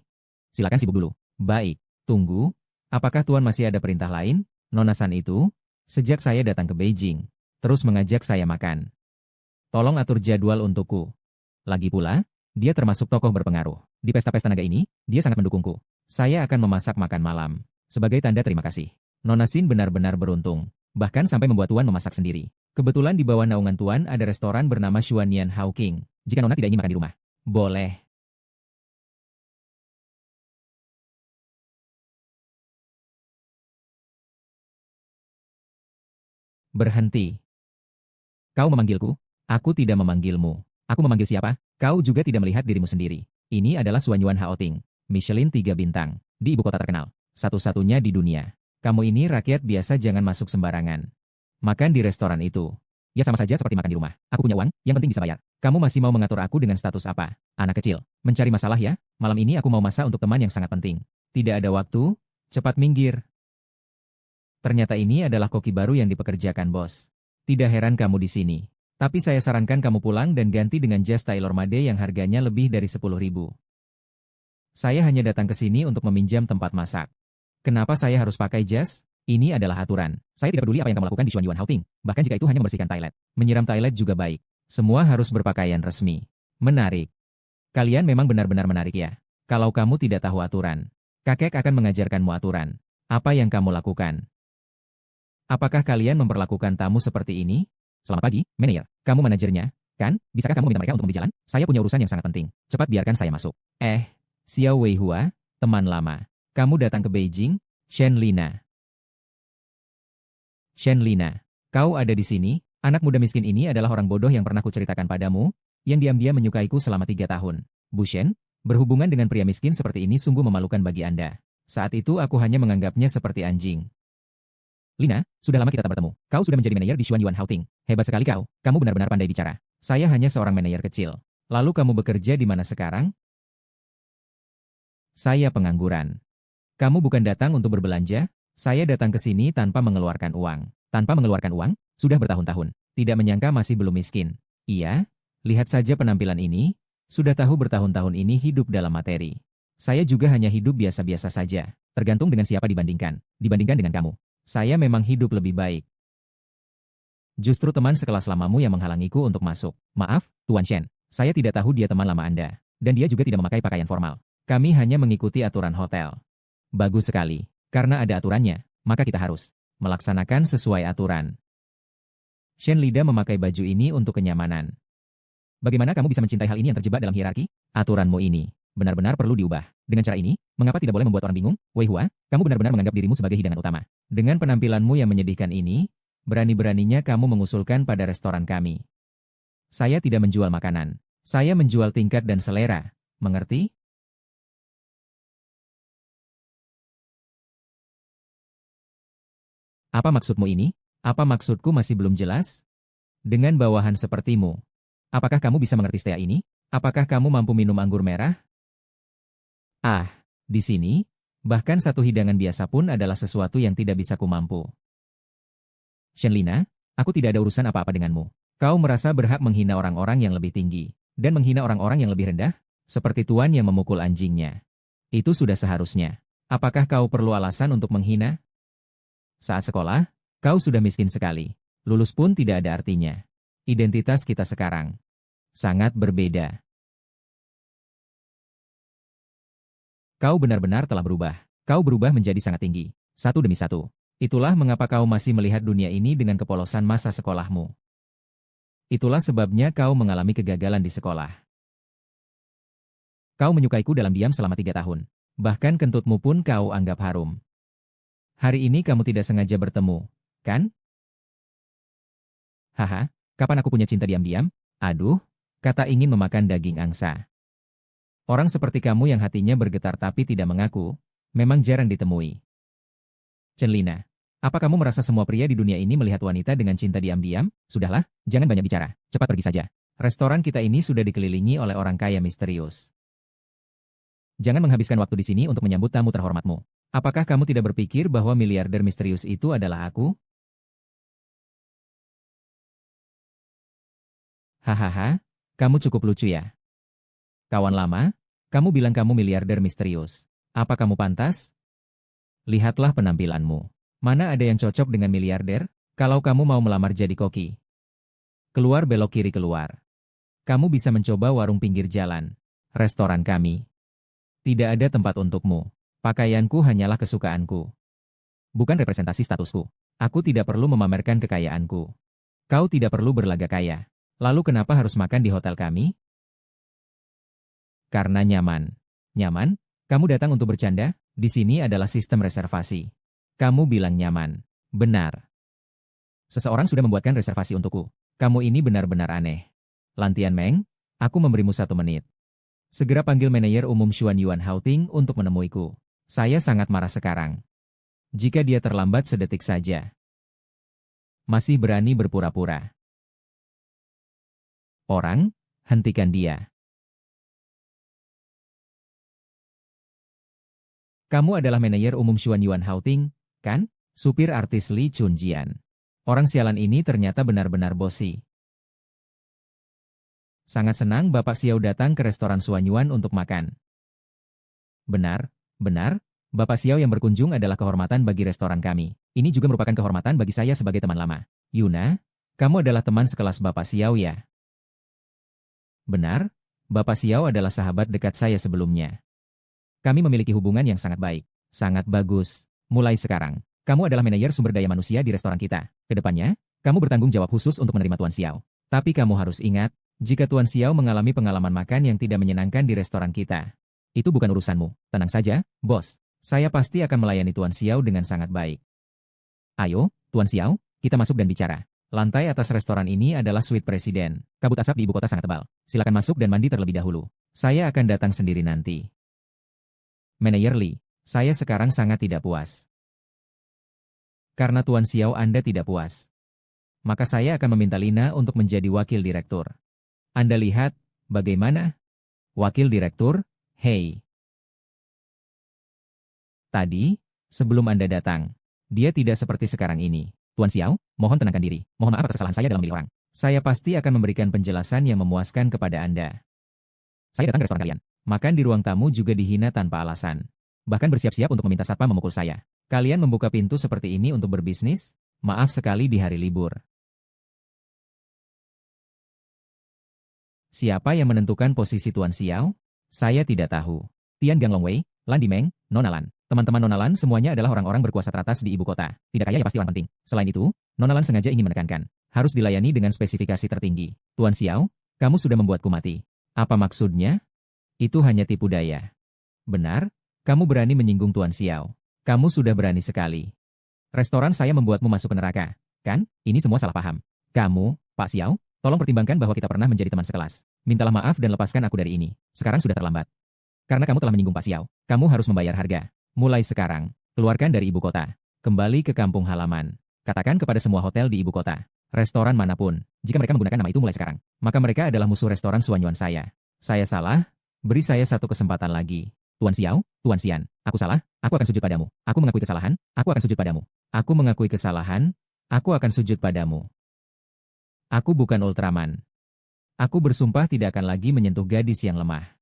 Silakan sibuk dulu. Baik, tunggu. Apakah Tuan masih ada perintah lain? Nona San itu, sejak saya datang ke Beijing, terus mengajak saya makan. Tolong atur jadwal untukku. Lagi pula, dia termasuk tokoh berpengaruh. Di pesta-pesta naga ini, dia sangat mendukungku. Saya akan memasak makan malam. Sebagai tanda terima kasih. Nona Sin benar-benar beruntung. Bahkan sampai membuat Tuan memasak sendiri. Kebetulan di bawah naungan Tuan ada restoran bernama Xuanian Hawking. Jika Nona tidak ingin makan di rumah, boleh. Berhenti. Kau memanggilku? Aku tidak memanggilmu. Aku memanggil siapa? Kau juga tidak melihat dirimu sendiri. Ini adalah Xuanyuan Haoting, Michelin 3 bintang, di ibu kota terkenal. Satu-satunya di dunia. Kamu ini rakyat biasa, jangan masuk sembarangan. Makan di restoran itu. Ya sama saja seperti makan di rumah. Aku punya uang, yang penting bisa bayar. Kamu masih mau mengatur aku dengan status apa? Anak kecil. Mencari masalah ya? Malam ini aku mau masak untuk teman yang sangat penting. Tidak ada waktu, cepat minggir. Ternyata ini adalah koki baru yang dipekerjakan bos. Tidak heran kamu di sini. Tapi saya sarankan kamu pulang dan ganti dengan jas Taylor Made yang harganya lebih dari 10.000. Saya hanya datang ke sini untuk meminjam tempat masak. Kenapa saya harus pakai jas? Ini adalah aturan. Saya tidak peduli apa yang kamu lakukan di Xuanyuan Hawting. Bahkan jika itu hanya membersihkan toilet. Menyiram toilet juga baik. Semua harus berpakaian resmi. Menarik. Kalian memang benar-benar menarik ya. Kalau kamu tidak tahu aturan, kakek akan mengajarkanmu aturan. Apa yang kamu lakukan? Apakah kalian memperlakukan tamu seperti ini? Selamat pagi, manajer. Kamu manajernya, kan? Bisakah kamu minta mereka untuk berjalan? Saya punya urusan yang sangat penting. Cepat biarkan saya masuk. Xiao Weihua, teman lama. Kamu datang ke Beijing? Shen Lina, kau ada di sini? Anak muda miskin ini adalah orang bodoh yang pernah kuceritakan padamu, yang diam-diam menyukaiku selama 3 tahun. Bu Shen, berhubungan dengan pria miskin seperti ini sungguh memalukan bagi Anda. Saat itu aku hanya menganggapnya seperti anjing. Lina, sudah lama kita tak bertemu. Kau sudah menjadi manajer di Xuanyuan Hawting. Hebat sekali kau. Kamu benar-benar pandai bicara. Saya hanya seorang manajer kecil. Lalu kamu bekerja di mana sekarang? Saya pengangguran. Kamu bukan datang untuk berbelanja? Saya datang ke sini tanpa mengeluarkan uang. Tanpa mengeluarkan uang? Sudah bertahun-tahun. Tidak menyangka masih belum miskin. Iya, lihat saja penampilan ini. Sudah tahu bertahun-tahun ini hidup dalam materi. Saya juga hanya hidup biasa-biasa saja. Tergantung dengan siapa dibandingkan. Dibandingkan dengan kamu. Saya memang hidup lebih baik. Justru teman sekelas lamamu yang menghalangiku untuk masuk. Maaf, Tuan Shen. Saya tidak tahu dia teman lama Anda. Dan dia juga tidak memakai pakaian formal. Kami hanya mengikuti aturan hotel. Bagus sekali. Karena ada aturannya, maka kita harus melaksanakan sesuai aturan. Shen Lida memakai baju ini untuk kenyamanan. Bagaimana kamu bisa mencintai hal ini yang terjebak dalam hierarki? Aturanmu ini benar-benar perlu diubah. Dengan cara ini, mengapa tidak boleh membuat orang bingung? Wei Hua, kamu benar-benar menganggap dirimu sebagai hidangan utama. Dengan penampilanmu yang menyedihkan ini, berani-beraninya kamu mengusulkan pada restoran kami. Saya tidak menjual makanan. Saya menjual tingkat dan selera. Mengerti? Apa maksudmu ini? Apa maksudku masih belum jelas? Dengan bawahan sepertimu, apakah kamu bisa mengerti stea ini? Apakah kamu mampu minum anggur merah? Ah, di sini, bahkan satu hidangan biasa pun adalah sesuatu yang tidak bisa kumampu. Shenlina, aku tidak ada urusan apa-apa denganmu. Kau merasa berhak menghina orang-orang yang lebih tinggi, dan menghina orang-orang yang lebih rendah, seperti tuan yang memukul anjingnya. Itu sudah seharusnya. Apakah kau perlu alasan untuk menghina? Saat sekolah, kau sudah miskin sekali. Lulus pun tidak ada artinya. Identitas kita sekarang sangat berbeda. Kau benar-benar telah berubah. Kau berubah menjadi sangat tinggi, satu demi satu. Itulah mengapa kau masih melihat dunia ini dengan kepolosan masa sekolahmu. Itulah sebabnya kau mengalami kegagalan di sekolah. Kau menyukaiku dalam diam selama 3 tahun. Bahkan kentutmu pun kau anggap harum. Hari ini kamu tidak sengaja bertemu, kan? Haha, kapan aku punya cinta diam-diam? Aduh, kata ingin memakan daging angsa. Orang seperti kamu yang hatinya bergetar tapi tidak mengaku, memang jarang ditemui. Shenlina, apa kamu merasa semua pria di dunia ini melihat wanita dengan cinta diam-diam? Sudahlah, jangan banyak bicara, cepat pergi saja. Restoran kita ini sudah dikelilingi oleh orang kaya misterius. Jangan menghabiskan waktu di sini untuk menyambut tamu terhormatmu. Apakah kamu tidak berpikir bahwa miliarder misterius itu adalah aku? Hahaha, kamu cukup lucu ya. Kawan lama, kamu bilang kamu miliarder misterius. Apa kamu pantas? Lihatlah penampilanmu. Mana ada yang cocok dengan miliarder? Kalau kamu mau melamar jadi koki. Keluar belok kiri keluar. Kamu bisa mencoba warung pinggir jalan. Restoran kami. Tidak ada tempat untukmu. Pakaianku hanyalah kesukaanku. Bukan representasi statusku. Aku tidak perlu memamerkan kekayaanku. Kau tidak perlu berlagak kaya. Lalu kenapa harus makan di hotel kami? Karena nyaman. Nyaman? Kamu datang untuk bercanda? Di sini adalah sistem reservasi. Kamu bilang nyaman. Benar. Seseorang sudah membuatkan reservasi untukku. Kamu ini benar-benar aneh. Lantian Meng, aku memberimu 1 menit. Segera panggil manajer umum Xuan Yuan Haoting untuk menemuiku. Saya sangat marah sekarang. Jika dia terlambat sedetik saja. Masih berani berpura-pura. Orang, hentikan dia. Kamu adalah manajer umum Xuan Yuan Haoting, kan? Supir artis Li Chunjian. Orang sialan ini ternyata benar-benar bosi. Sangat senang Bapak Xiao datang ke restoran Xuan Yuan untuk makan. Benar, benar. Bapak Xiao yang berkunjung adalah kehormatan bagi restoran kami. Ini juga merupakan kehormatan bagi saya sebagai teman lama. Yuna, kamu adalah teman sekelas Bapak Xiao ya? Benar, Bapak Xiao adalah sahabat dekat saya sebelumnya. Kami memiliki hubungan yang sangat baik. Sangat bagus. Mulai sekarang, kamu adalah manajer sumber daya manusia di restoran kita. Kedepannya, kamu bertanggung jawab khusus untuk menerima Tuan Xiao. Tapi kamu harus ingat, jika Tuan Xiao mengalami pengalaman makan yang tidak menyenangkan di restoran kita, itu bukan urusanmu. Tenang saja, bos. Saya pasti akan melayani Tuan Xiao dengan sangat baik. Ayo, Tuan Xiao, kita masuk dan bicara. Lantai atas restoran ini adalah suite presiden. Kabut asap di ibu kota sangat tebal. Silakan masuk dan mandi terlebih dahulu. Saya akan datang sendiri nanti. Manajer Li, saya sekarang sangat tidak puas. Karena Tuan Xiao Anda tidak puas, maka saya akan meminta Lina untuk menjadi wakil direktur. Anda lihat, bagaimana? Wakil direktur? Hei. Tadi, sebelum Anda datang, dia tidak seperti sekarang ini. Tuan Xiao, mohon tenangkan diri. Mohon maaf atas kesalahan saya dalam memilih orang. Saya pasti akan memberikan penjelasan yang memuaskan kepada Anda. Saya datang ke restoran kalian. Makan di ruang tamu juga dihina tanpa alasan. Bahkan bersiap-siap untuk meminta satpam memukul saya. Kalian membuka pintu seperti ini untuk berbisnis? Maaf sekali di hari libur. Siapa yang menentukan posisi Tuan Xiao? Saya tidak tahu. Tian Ganglongwei, Lan Dimeng, Nona Lan. Teman-teman Nona Lan semuanya adalah orang-orang berkuasa teratas di ibu kota. Tidak kaya ya pasti orang penting. Selain itu, Nona Lan sengaja ingin menekankan. Harus dilayani dengan spesifikasi tertinggi. Tuan Xiao, kamu sudah membuatku mati. Apa maksudnya? Itu hanya tipu daya. Benar, kamu berani menyinggung Tuan Xiao. Kamu sudah berani sekali. Restoran saya membuatmu masuk ke neraka. Kan? Ini semua salah paham. Kamu, Pak Xiao, tolong pertimbangkan bahwa kita pernah menjadi teman sekelas. Mintalah maaf dan lepaskan aku dari ini. Sekarang sudah terlambat. Karena kamu telah menyinggung Pak Xiao, kamu harus membayar harga. Mulai sekarang, keluarkan dari ibu kota. Kembali ke kampung halaman. Katakan kepada semua hotel di ibu kota, restoran manapun, jika mereka menggunakan nama itu mulai sekarang, maka mereka adalah musuh restoran Suanyuan saya. Saya salah? Beri saya satu kesempatan lagi. Tuan Xiao, Tuan Xian, aku salah, aku akan sujud padamu. Aku mengakui kesalahan, aku akan sujud padamu. Aku mengakui kesalahan, aku akan sujud padamu. Aku bukan Ultraman. Aku bersumpah tidak akan lagi menyentuh gadis yang lemah.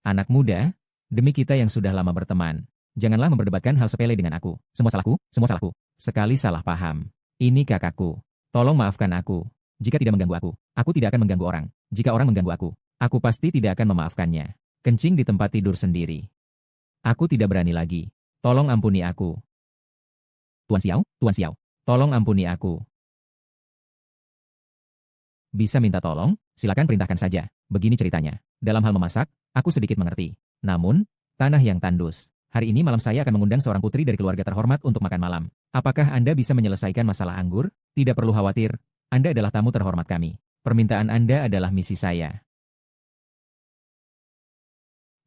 Anak muda, demi kita yang sudah lama berteman, janganlah memperdebatkan hal sepele dengan aku. Semua salahku, semua salahku. Sekali salah paham. Ini kakakku. Tolong maafkan aku. Jika tidak mengganggu aku tidak akan mengganggu orang. Jika orang mengganggu aku pasti tidak akan memaafkannya. Kencing di tempat tidur sendiri. Aku tidak berani lagi. Tolong ampuni aku. Tuan Xiao, tolong ampuni aku. Bisa minta tolong? Silakan perintahkan saja. Begini ceritanya. Dalam hal memasak, aku sedikit mengerti. Namun, tanah yang tandus. Hari ini malam saya akan mengundang seorang putri dari keluarga terhormat untuk makan malam. Apakah Anda bisa menyelesaikan masalah anggur? Tidak perlu khawatir. Anda adalah tamu terhormat kami. Permintaan Anda adalah misi saya.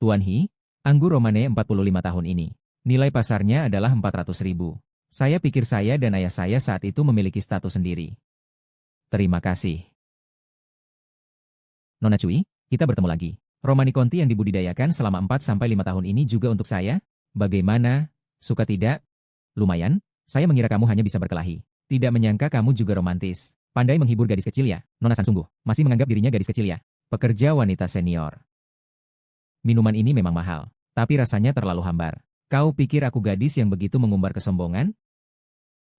Tuan He, anggur Romane 45 tahun ini. Nilai pasarnya adalah 400.000. Saya pikir saya dan ayah saya saat itu memiliki status sendiri. Terima kasih. Nona Cui, kita bertemu lagi. Romani Conti yang dibudidayakan selama 4-5 tahun ini juga untuk saya. Bagaimana? Suka tidak? Lumayan, saya mengira kamu hanya bisa berkelahi. Tidak menyangka kamu juga romantis. Pandai menghibur gadis kecil ya, Nona San sungguh. Masih menganggap dirinya gadis kecil ya. Pekerja wanita senior. Minuman ini memang mahal, tapi rasanya terlalu hambar. Kau pikir aku gadis yang begitu mengumbar kesombongan?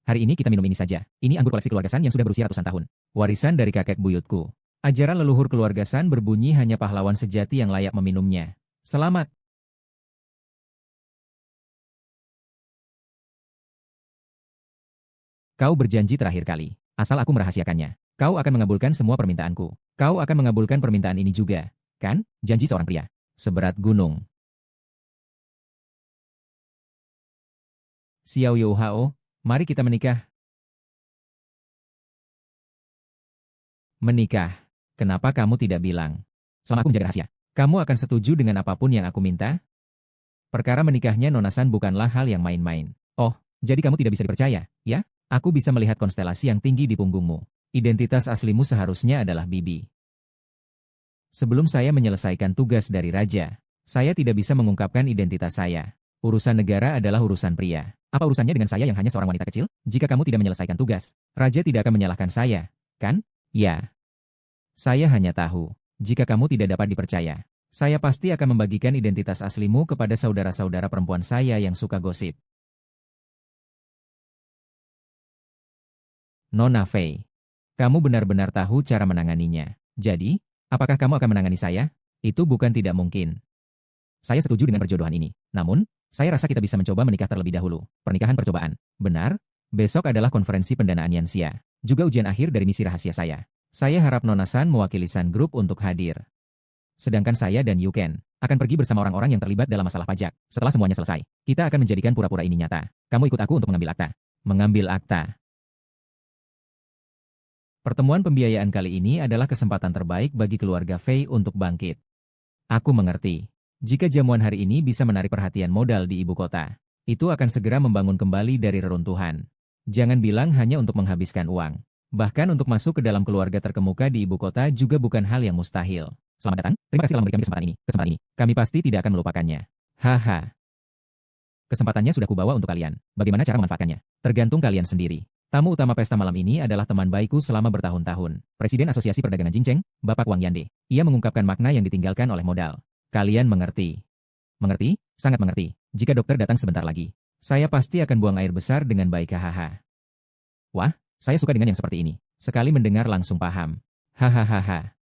Hari ini kita minum ini saja. Ini anggur koleksi keluarga San yang sudah berusia ratusan tahun. Warisan dari kakek buyutku. Ajaran leluhur keluarga San berbunyi hanya pahlawan sejati yang layak meminumnya. Selamat. Kau berjanji terakhir kali. Asal aku merahasiakannya. Kau akan mengabulkan semua permintaanku. Kau akan mengabulkan permintaan ini juga. Kan? Janji seorang pria. Seberat gunung. Xiao Yu Hao, mari kita menikah. Menikah? Kenapa kamu tidak bilang? Selama aku menjaga rahasia, kamu akan setuju dengan apapun yang aku minta? Perkara menikahnya Nona San bukanlah hal yang main-main. Oh, jadi kamu tidak bisa dipercaya, ya? Aku bisa melihat konstelasi yang tinggi di punggungmu. Identitas aslimu seharusnya adalah Bibi. Sebelum saya menyelesaikan tugas dari raja, saya tidak bisa mengungkapkan identitas saya. Urusan negara adalah urusan pria. Apa urusannya dengan saya yang hanya seorang wanita kecil? Jika kamu tidak menyelesaikan tugas, raja tidak akan menyalahkan saya, kan? Ya. Saya hanya tahu, jika kamu tidak dapat dipercaya, saya pasti akan membagikan identitas aslimu kepada saudara-saudara perempuan saya yang suka gosip. Nona Fei, kamu benar-benar tahu cara menanganinya. Jadi, apakah kamu akan menangani saya? Itu bukan tidak mungkin. Saya setuju dengan perjodohan ini. Namun, saya rasa kita bisa mencoba menikah terlebih dahulu. Pernikahan percobaan. Benar? Besok adalah konferensi pendanaan Yanxia. Juga ujian akhir dari misi rahasia saya. Saya harap Nona San mewakili Sun Group untuk hadir. Sedangkan saya dan Yuken akan pergi bersama orang-orang yang terlibat dalam masalah pajak. Setelah semuanya selesai, kita akan menjadikan pura-pura ini nyata. Kamu ikut aku untuk mengambil akta. Mengambil akta. Pertemuan pembiayaan kali ini adalah kesempatan terbaik bagi keluarga Fei untuk bangkit. Aku mengerti. Jika jamuan hari ini bisa menarik perhatian modal di ibu kota, itu akan segera membangun kembali dari reruntuhan. Jangan bilang hanya untuk menghabiskan uang. Bahkan untuk masuk ke dalam keluarga terkemuka di ibu kota juga bukan hal yang mustahil. Selamat datang, terima kasih telah memberikan kesempatan ini. Kesempatan ini, kami pasti tidak akan melupakannya. Haha. Kesempatannya sudah kubawa untuk kalian. Bagaimana cara memanfaatkannya? Tergantung kalian sendiri. Tamu utama pesta malam ini adalah teman baikku selama bertahun-tahun, Presiden Asosiasi Perdagangan Jincheng, Bapak Wang Yande. Ia mengungkapkan makna yang ditinggalkan oleh modal. Kalian mengerti? Mengerti? Sangat mengerti. Jika dokter datang sebentar lagi, saya pasti akan buang air besar dengan baik. Hahaha. Wah, saya suka dengan yang seperti ini. Sekali mendengar langsung paham. Hahaha.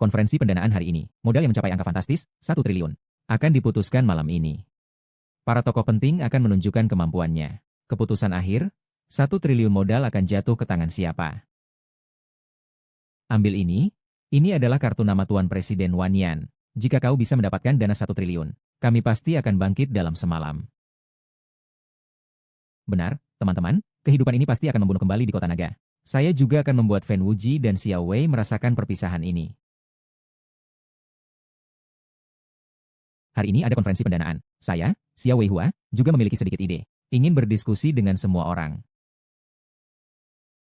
Konferensi pendanaan hari ini, modal yang mencapai angka fantastis, 1 triliun, akan diputuskan malam ini. Para tokoh penting akan menunjukkan kemampuannya. Keputusan akhir, 1 triliun modal akan jatuh ke tangan siapa? Ambil ini adalah kartu nama Tuan Presiden Wan Yan. Jika kau bisa mendapatkan dana 1 triliun, kami pasti akan bangkit dalam semalam. Benar, teman-teman, kehidupan ini pasti akan membunuh kembali di kota naga. Saya juga akan membuat Fan Wuji dan Xiao Wei merasakan perpisahan ini. Hari ini ada konferensi pendanaan. Saya, Xiao Wei Hua, juga memiliki sedikit ide. Ingin berdiskusi dengan semua orang.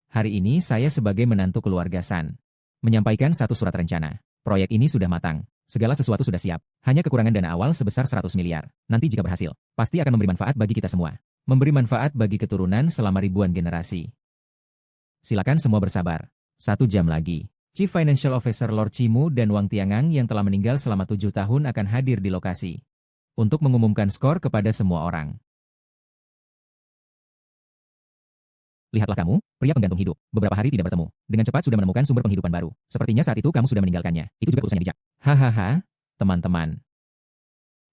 Hari ini saya sebagai menantu keluarga San, menyampaikan satu surat rencana. Proyek ini sudah matang. Segala sesuatu sudah siap. Hanya kekurangan dana awal sebesar 100 miliar. Nanti jika berhasil, pasti akan memberi manfaat bagi kita semua. Memberi manfaat bagi keturunan selama ribuan generasi. Silakan semua bersabar. 1 jam lagi. Chief Financial Officer Lord Chimu dan Wang Tiangang yang telah meninggal selama 7 tahun akan hadir di lokasi. Untuk mengumumkan skor kepada semua orang. Lihatlah kamu, pria penggantung hidup, beberapa hari tidak bertemu. Dengan cepat sudah menemukan sumber penghidupan baru. Sepertinya saat itu kamu sudah meninggalkannya. Itu juga urusannya bijak. Hahaha, teman-teman.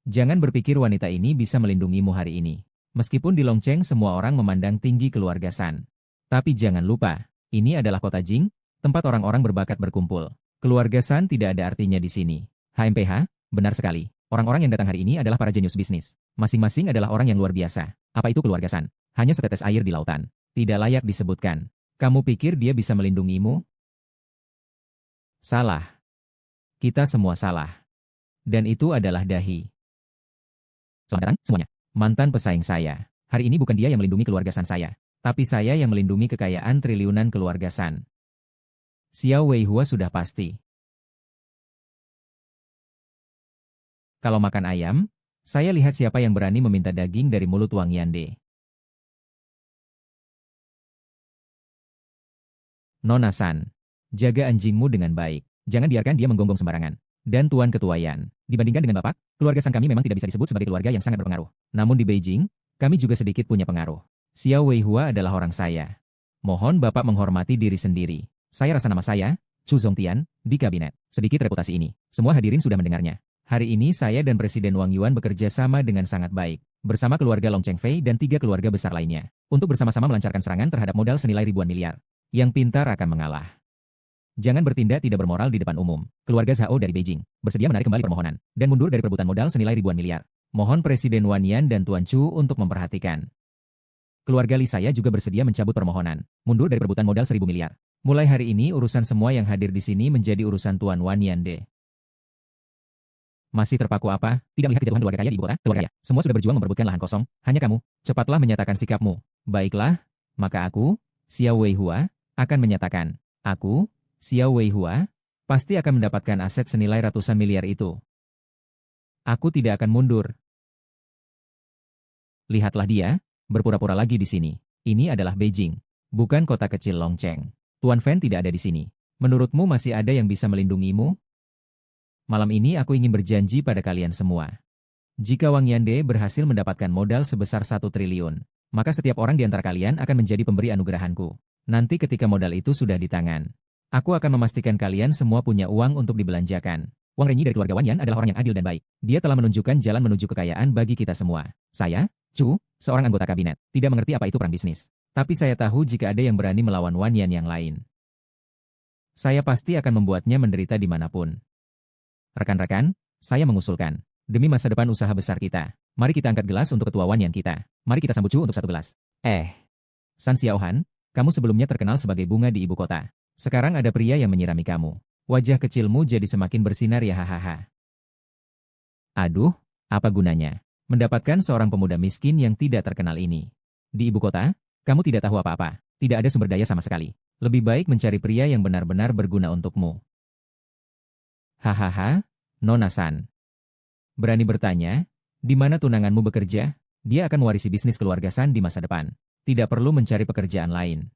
Jangan berpikir wanita ini bisa melindungimu hari ini. Meskipun di Longcheng semua orang memandang tinggi keluarga San. Tapi jangan lupa, ini adalah kota Jing, tempat orang-orang berbakat berkumpul. Keluarga San tidak ada artinya di sini. HMPH, benar sekali. Orang-orang yang datang hari ini adalah para jenius bisnis. Masing-masing adalah orang yang luar biasa. Apa itu keluarga San? Hanya setetes air di lautan. Tidak layak disebutkan. Kamu pikir dia bisa melindungimu? Salah. Kita semua salah. Dan itu adalah dahi. Selamat datang, semuanya. Mantan pesaing saya. Hari ini bukan dia yang melindungi keluarga San saya. Tapi saya yang melindungi kekayaan triliunan keluarga San. Xiao Wei Hua sudah pasti. Kalau makan ayam, saya lihat siapa yang berani meminta daging dari mulut Wang Yande. Nona San, jaga anjingmu dengan baik. Jangan biarkan dia menggonggong sembarangan. Dan Tuan Ketua Yan, dibandingkan dengan Bapak, keluarga San kami memang tidak bisa disebut sebagai keluarga yang sangat berpengaruh. Namun di Beijing, kami juga sedikit punya pengaruh. Xiao Wei Hua adalah orang saya. Mohon Bapak menghormati diri sendiri. Saya rasa nama saya, Chu Zongtian, di kabinet. Sedikit reputasi ini. Semua hadirin sudah mendengarnya. Hari ini saya dan Presiden Wang Yuan bekerja sama dengan sangat baik. Bersama keluarga Long Chengfei dan 3 keluarga besar lainnya. Untuk bersama-sama melancarkan serangan terhadap modal senilai ribuan miliar. Yang pintar akan mengalah. Jangan bertindak tidak bermoral di depan umum. Keluarga Zhao dari Beijing bersedia menarik kembali permohonan dan mundur dari perebutan modal senilai ribuan miliar. Mohon Presiden Wan Yan dan Tuan Chu untuk memperhatikan. Keluarga Li saya juga bersedia mencabut permohonan, mundur dari perebutan modal 1.000 miliar. Mulai hari ini urusan semua yang hadir di sini menjadi urusan Tuan Wan Yan de. Masih terpaku apa? Tidak melihat kejatuhan keluarga kaya di ibu kota? Keluarga kaya. Semua sudah berjuang memperebutkan lahan kosong. Hanya kamu. Cepatlah menyatakan sikapmu. Baiklah, maka aku, Xiao Wei Hua, akan menyatakan. Aku, Xiao Wei Hua, pasti akan mendapatkan aset senilai ratusan miliar itu. Aku tidak akan mundur. Lihatlah dia, berpura-pura lagi di sini. Ini adalah Beijing, bukan kota kecil Longcheng. Tuan Fan tidak ada di sini. Menurutmu masih ada yang bisa melindungimu? Malam ini aku ingin berjanji pada kalian semua. Jika Wang Yande berhasil mendapatkan modal sebesar 1 triliun, maka setiap orang di antara kalian akan menjadi pemberi anugerahanku. Nanti ketika modal itu sudah di tangan, aku akan memastikan kalian semua punya uang untuk dibelanjakan. Wang Renyi dari keluarga Wan Yan adalah orang yang adil dan baik. Dia telah menunjukkan jalan menuju kekayaan bagi kita semua. Saya, Chu, seorang anggota kabinet, tidak mengerti apa itu perang bisnis. Tapi saya tahu jika ada yang berani melawan Wan Yan yang lain. Saya pasti akan membuatnya menderita dimanapun. Rekan-rekan, saya mengusulkan, demi masa depan usaha besar kita, mari kita angkat gelas untuk ketua Wan Yan kita. Mari kita sambut Chu untuk 1 gelas. San Xiaohan, kamu sebelumnya terkenal sebagai bunga di ibu kota. Sekarang ada pria yang menyirami kamu. Wajah kecilmu jadi semakin bersinar ya hahaha. Aduh, apa gunanya? Mendapatkan seorang pemuda miskin yang tidak terkenal ini. Di ibu kota, kamu tidak tahu apa-apa. Tidak ada sumber daya sama sekali. Lebih baik mencari pria yang benar-benar berguna untukmu. Hahaha, Nona San. Berani bertanya, di mana tunanganmu bekerja? Dia akan mewarisi bisnis keluarga San di masa depan. Tidak perlu mencari pekerjaan lain.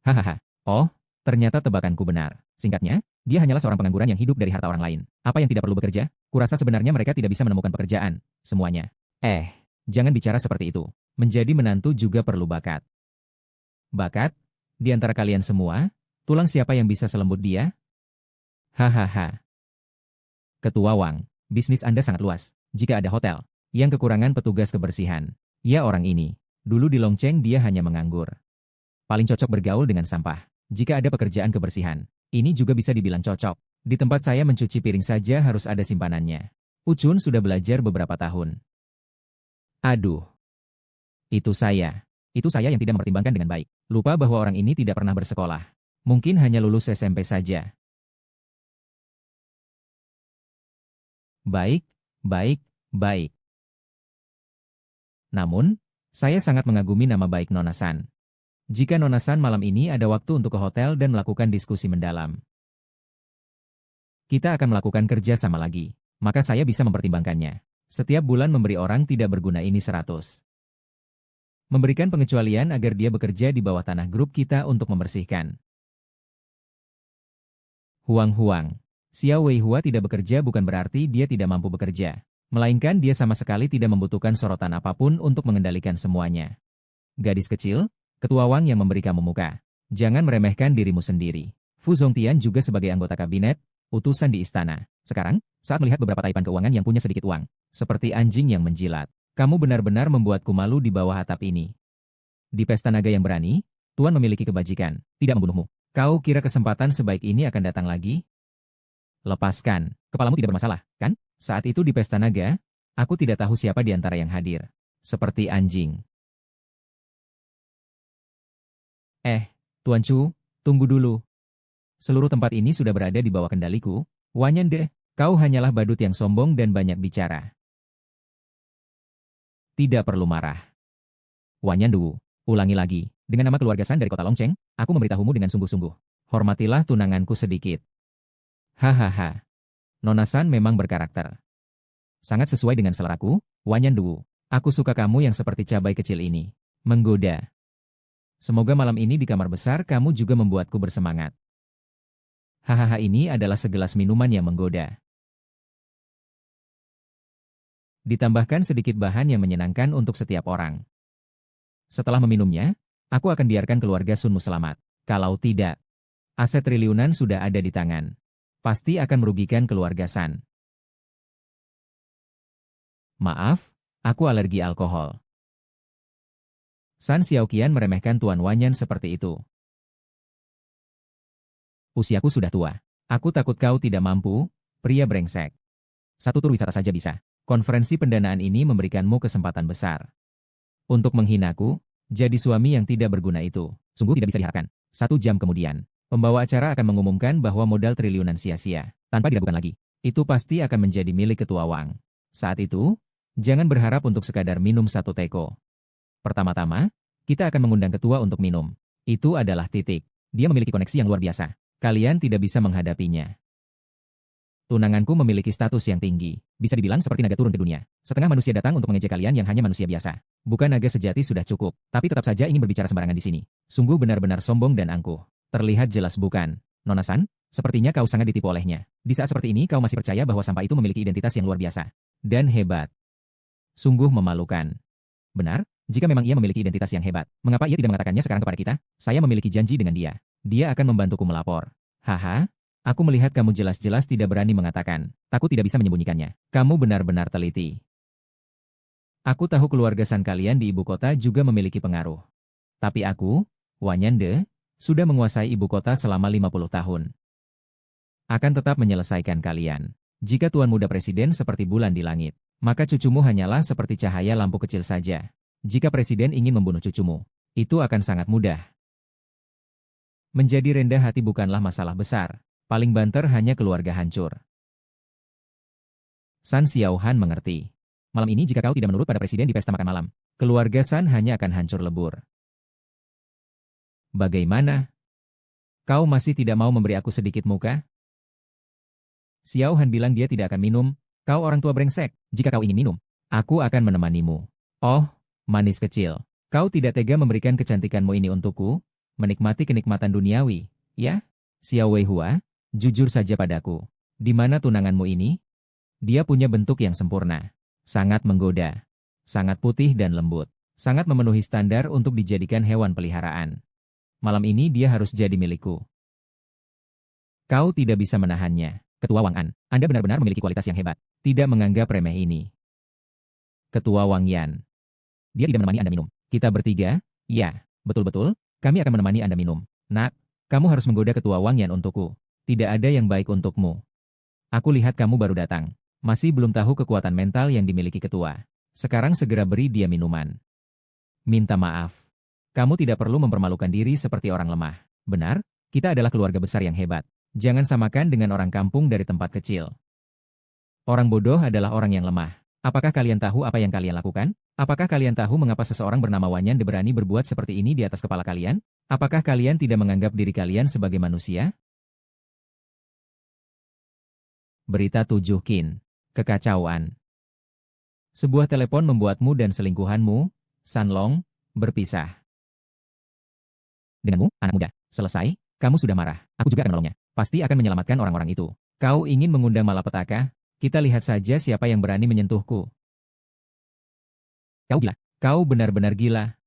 Hahaha. Oh, ternyata tebakanku benar. Singkatnya, dia hanyalah seorang pengangguran yang hidup dari harta orang lain. Apa yang tidak perlu bekerja? Kurasa sebenarnya mereka tidak bisa menemukan pekerjaan. Semuanya. Jangan bicara seperti itu. Menjadi menantu juga perlu bakat. Bakat? Di antara kalian semua, tulang siapa yang bisa selembut dia? Hahaha. Ketua Wang, bisnis Anda sangat luas. Jika ada hotel yang kekurangan petugas kebersihan, ya orang ini. Dulu di Longcheng dia hanya menganggur. Paling cocok bergaul dengan sampah. Jika ada pekerjaan kebersihan, ini juga bisa dibilang cocok. Di tempat saya mencuci piring saja harus ada simpanannya. Ucun sudah belajar beberapa tahun. Aduh. Itu saya. Itu saya yang tidak mempertimbangkan dengan baik. Lupa bahwa orang ini tidak pernah bersekolah. Mungkin hanya lulus SMP saja. Baik, baik, baik. Namun, saya sangat mengagumi nama baik Nona San. Jika Nona San malam ini ada waktu untuk ke hotel dan melakukan diskusi mendalam, kita akan melakukan kerja sama lagi. Maka saya bisa mempertimbangkannya. Setiap bulan memberi orang tidak berguna ini 100. Memberikan pengecualian agar dia bekerja di bawah tanah grup kita untuk membersihkan. Huang. Xiao Weihua tidak bekerja bukan berarti dia tidak mampu bekerja. Melainkan dia sama sekali tidak membutuhkan sorotan apapun untuk mengendalikan semuanya. Gadis kecil, Ketua Wang yang memberi kamu muka. Jangan meremehkan dirimu sendiri. Fu Zongtian juga sebagai anggota kabinet, utusan di istana. Sekarang, saat melihat beberapa taipan keuangan yang punya sedikit uang, seperti anjing yang menjilat, kamu benar-benar membuatku malu di bawah atap ini. Di pesta naga yang berani, Tuan memiliki kebajikan, tidak membunuhmu. Kau kira kesempatan sebaik ini akan datang lagi? Lepaskan, kepalamu tidak bermasalah, kan? Saat itu di pesta naga, aku tidak tahu siapa di antara yang hadir. Seperti anjing. Tuan Chu, tunggu dulu. Seluruh tempat ini sudah berada di bawah kendaliku. Wanyande, kau hanyalah badut yang sombong dan banyak bicara. Tidak perlu marah. Wanyandu, ulangi lagi. Dengan nama keluarga San dari kota Longcheng, aku memberitahumu dengan sungguh-sungguh. Hormatilah tunanganku sedikit. Hahaha. Nona San memang berkarakter. Sangat sesuai dengan seleraku, Wanyandu. Aku suka kamu yang seperti cabai kecil ini. Menggoda. Semoga malam ini di kamar besar kamu juga membuatku bersemangat. Hahaha, ini adalah segelas minuman yang menggoda. Ditambahkan sedikit bahan yang menyenangkan untuk setiap orang. Setelah meminumnya, aku akan biarkan keluarga Sunmu selamat. Kalau tidak, aset triliunan sudah ada di tangan. Pasti akan merugikan keluarga San. Maaf, aku alergi alkohol. San Xiaoqian meremehkan Tuan Wanyan seperti itu. Usiaku sudah tua. Aku takut kau tidak mampu, pria brengsek. Satu tur wisata saja bisa. Konferensi pendanaan ini memberikanmu kesempatan besar. Untuk menghinaku, jadi suami yang tidak berguna itu, sungguh tidak bisa diharapkan. 1 jam kemudian, pembawa acara akan mengumumkan bahwa modal triliunan sia-sia. Tanpa diragukan lagi, itu pasti akan menjadi milik Ketua Wang. Saat itu, jangan berharap untuk sekadar minum 1 teko. Pertama-tama, kita akan mengundang ketua untuk minum. Itu adalah titik. Dia memiliki koneksi yang luar biasa. Kalian tidak bisa menghadapinya. Tunanganku memiliki status yang tinggi. Bisa dibilang seperti naga turun ke dunia. Setengah manusia datang untuk mengejek kalian yang hanya manusia biasa. Bukan naga sejati sudah cukup. Tapi tetap saja ingin berbicara sembarangan di sini. Sungguh benar-benar sombong dan angkuh. Terlihat jelas bukan? Nona San, sepertinya kau sangat ditipu olehnya. Di saat seperti ini kau masih percaya bahwa sampah itu memiliki identitas yang luar biasa. Dan hebat. Sungguh memalukan. Benar? Jika memang ia memiliki identitas yang hebat, mengapa ia tidak mengatakannya sekarang kepada kita? Saya memiliki janji dengan dia. Dia akan membantuku melapor. Haha, aku melihat kamu jelas-jelas tidak berani mengatakan. Takut tidak bisa menyembunyikannya. Kamu benar-benar teliti. Aku tahu keluarga San kalian di ibu kota juga memiliki pengaruh. Tapi aku, Wanyande, sudah menguasai ibu kota selama 50 tahun. Akan tetap menyelesaikan kalian. Jika Tuan Muda Presiden seperti bulan di langit, maka cucumu hanyalah seperti cahaya lampu kecil saja. Jika Presiden ingin membunuh cucumu, itu akan sangat mudah. Menjadi rendah hati bukanlah masalah besar. Paling banter hanya keluarga hancur. San Xiaohan mengerti. Malam ini jika kau tidak menurut pada Presiden di pesta makan malam, keluarga San hanya akan hancur lebur. Bagaimana? Kau masih tidak mau memberi aku sedikit muka? Xiaohan bilang dia tidak akan minum. Kau orang tua brengsek. Jika kau ingin minum, aku akan menemanimu. Oh, manis kecil. Kau tidak tega memberikan kecantikanmu ini untukku, menikmati kenikmatan duniawi, ya? Xiao Weihua, jujur saja padaku. Di mana tunanganmu ini? Dia punya bentuk yang sempurna. Sangat menggoda. Sangat putih dan lembut. Sangat memenuhi standar untuk dijadikan hewan peliharaan. Malam ini dia harus jadi milikku. Kau tidak bisa menahannya. Ketua Wang An, Anda benar-benar memiliki kualitas yang hebat. Tidak menganggap remeh ini. Ketua Wang Yan. Dia tidak menemani Anda minum. Kita bertiga? Ya, betul-betul. Kami akan menemani Anda minum. Nak, kamu harus menggoda Ketua Wang Yan untukku. Tidak ada yang baik untukmu. Aku lihat kamu baru datang. Masih belum tahu kekuatan mental yang dimiliki ketua. Sekarang segera beri dia minuman. Minta maaf. Kamu tidak perlu mempermalukan diri seperti orang lemah. Benar, kita adalah keluarga besar yang hebat. Jangan samakan dengan orang kampung dari tempat kecil. Orang bodoh adalah orang yang lemah. Apakah kalian tahu apa yang kalian lakukan? Apakah kalian tahu mengapa seseorang bernama Wanyan berani berbuat seperti ini di atas kepala kalian? Apakah kalian tidak menganggap diri kalian sebagai manusia? Berita 7 Qin. Kekacauan. Sebuah telepon membuatmu dan selingkuhanmu, Sanlong, berpisah. Denganmu, anak muda, selesai, kamu sudah marah. Aku juga akan menolongnya. Pasti akan menyelamatkan orang-orang itu. Kau ingin mengundang malapetaka? Kita lihat saja siapa yang berani menyentuhku. Kau gila. Kau benar-benar gila.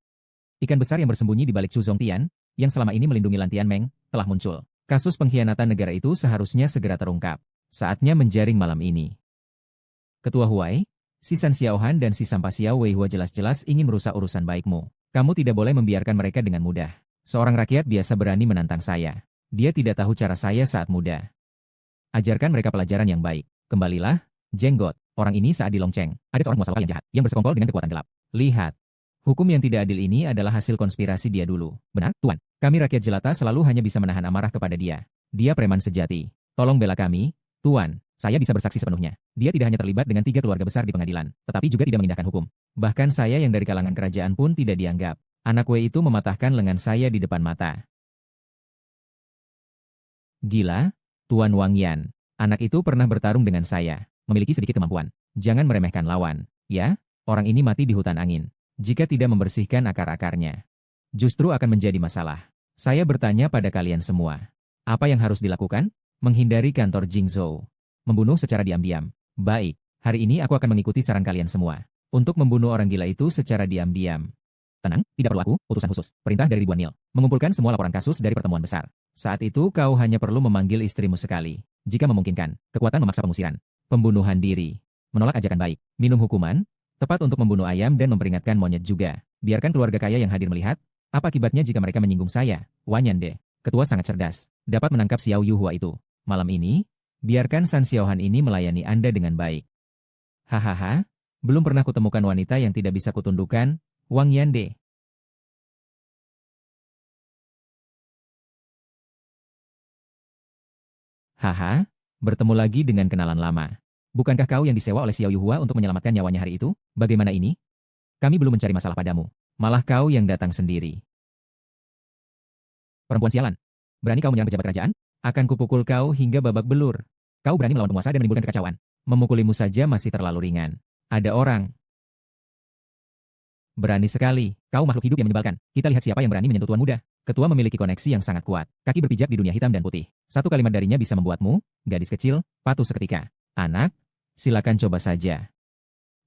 Ikan besar yang bersembunyi di balik Chu Zongtian, yang selama ini melindungi Lan Tianmeng, telah muncul. Kasus pengkhianatan negara itu seharusnya segera terungkap. Saatnya menjaring malam ini. Ketua Huai, si San Xiaohan dan si Sampa Xiao Weihua jelas-jelas ingin merusak urusan baikmu. Kamu tidak boleh membiarkan mereka dengan mudah. Seorang rakyat biasa berani menantang saya. Dia tidak tahu cara saya saat muda. Ajarkan mereka pelajaran yang baik. Kembalilah, jenggot. Orang ini saat di Longcheng, ada seorang penguasa lokal yang jahat, yang bersekongkol dengan kekuatan gelap. Lihat. Hukum yang tidak adil ini adalah hasil konspirasi dia dulu. Benar, Tuan. Kami rakyat jelata selalu hanya bisa menahan amarah kepada dia. Dia preman sejati. Tolong bela kami, Tuan. Saya bisa bersaksi sepenuhnya. Dia tidak hanya terlibat dengan 3 keluarga besar di pengadilan, tetapi juga tidak mengindahkan hukum. Bahkan saya yang dari kalangan kerajaan pun tidak dianggap. Anak Wei itu mematahkan lengan saya di depan mata. Gila, Tuan Wang Yan. Anak itu pernah bertarung dengan saya, memiliki sedikit kemampuan. Jangan meremehkan lawan, ya? Orang ini mati di hutan angin. Jika tidak membersihkan akar-akarnya, justru akan menjadi masalah. Saya bertanya pada kalian semua. Apa yang harus dilakukan? Menghindari kantor Jingzhou. Membunuh secara diam-diam. Baik, hari ini aku akan mengikuti saran kalian semua. Untuk membunuh orang gila itu secara diam-diam. Tenang, tidak perlu aku, utusan khusus. Perintah dari ribuan mil. Mengumpulkan semua laporan kasus dari pertemuan besar. Saat itu kau hanya perlu memanggil istrimu sekali. Jika memungkinkan, kekuatan memaksa pengusiran. Pembunuhan diri. Menolak ajakan baik. Minum hukuman. Tepat untuk membunuh ayam dan memperingatkan monyet juga. Biarkan keluarga kaya yang hadir melihat. Apa akibatnya jika mereka menyinggung saya? Wanyan De. Ketua sangat cerdas. Dapat menangkap Xiao Yuhua itu. Malam ini, biarkan San Xiaohan ini melayani Anda dengan baik. Hahaha, belum pernah kutemukan wanita yang tidak bisa kutundukkan, Wang Yande. Haha, bertemu lagi dengan kenalan lama. Bukankah kau yang disewa oleh Xiao Yuhua untuk menyelamatkan nyawanya hari itu? Bagaimana ini? Kami belum mencari masalah padamu. Malah kau yang datang sendiri. Perempuan sialan. Berani kau menyerang pejabat kerajaan? Akan kupukul kau hingga babak belur. Kau berani melawan penguasa dan menimbulkan kekacauan. Memukulimu saja masih terlalu ringan. Ada orang. Berani sekali. Kau makhluk hidup yang menyebalkan. Kita lihat siapa yang berani menyentuh tuan muda. Ketua memiliki koneksi yang sangat kuat. Kaki berpijak di dunia hitam dan putih. Satu kalimat darinya bisa membuatmu, gadis kecil, patuh seketika. Anak, silakan coba saja.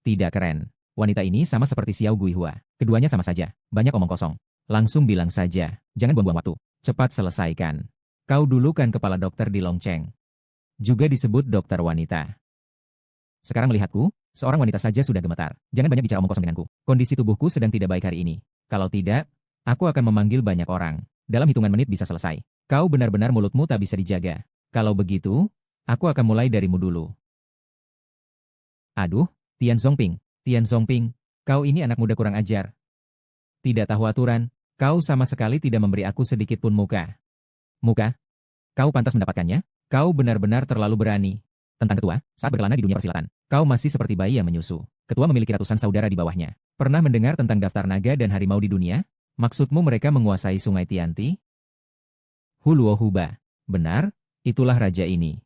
Tidak keren. Wanita ini sama seperti Xiao Guihua. Keduanya sama saja. Banyak omong kosong. Langsung bilang saja. Jangan buang-buang waktu. Cepat selesaikan. Kau dulu kan kepala dokter di Longcheng. Juga disebut dokter wanita. Sekarang melihatku, seorang wanita saja sudah gemetar. Jangan banyak bicara omong kosong denganku. Kondisi tubuhku sedang tidak baik hari ini. Kalau tidak, aku akan memanggil banyak orang. Dalam hitungan menit bisa selesai. Kau benar-benar mulutmu tak bisa dijaga. Kalau begitu, aku akan mulai darimu dulu. Aduh, Tian Zongping. Tian Zongping, kau ini anak muda kurang ajar. Tidak tahu aturan, kau sama sekali tidak memberi aku sedikit pun muka. Muka? Kau pantas mendapatkannya? Kau benar-benar terlalu berani. Tentang ketua, saat berkelana di dunia persilatan, kau masih seperti bayi yang menyusu. Ketua memiliki ratusan saudara di bawahnya. Pernah mendengar tentang daftar naga dan harimau di dunia? Maksudmu mereka menguasai sungai Tianti? Huluo Huba. Benar, itulah raja ini.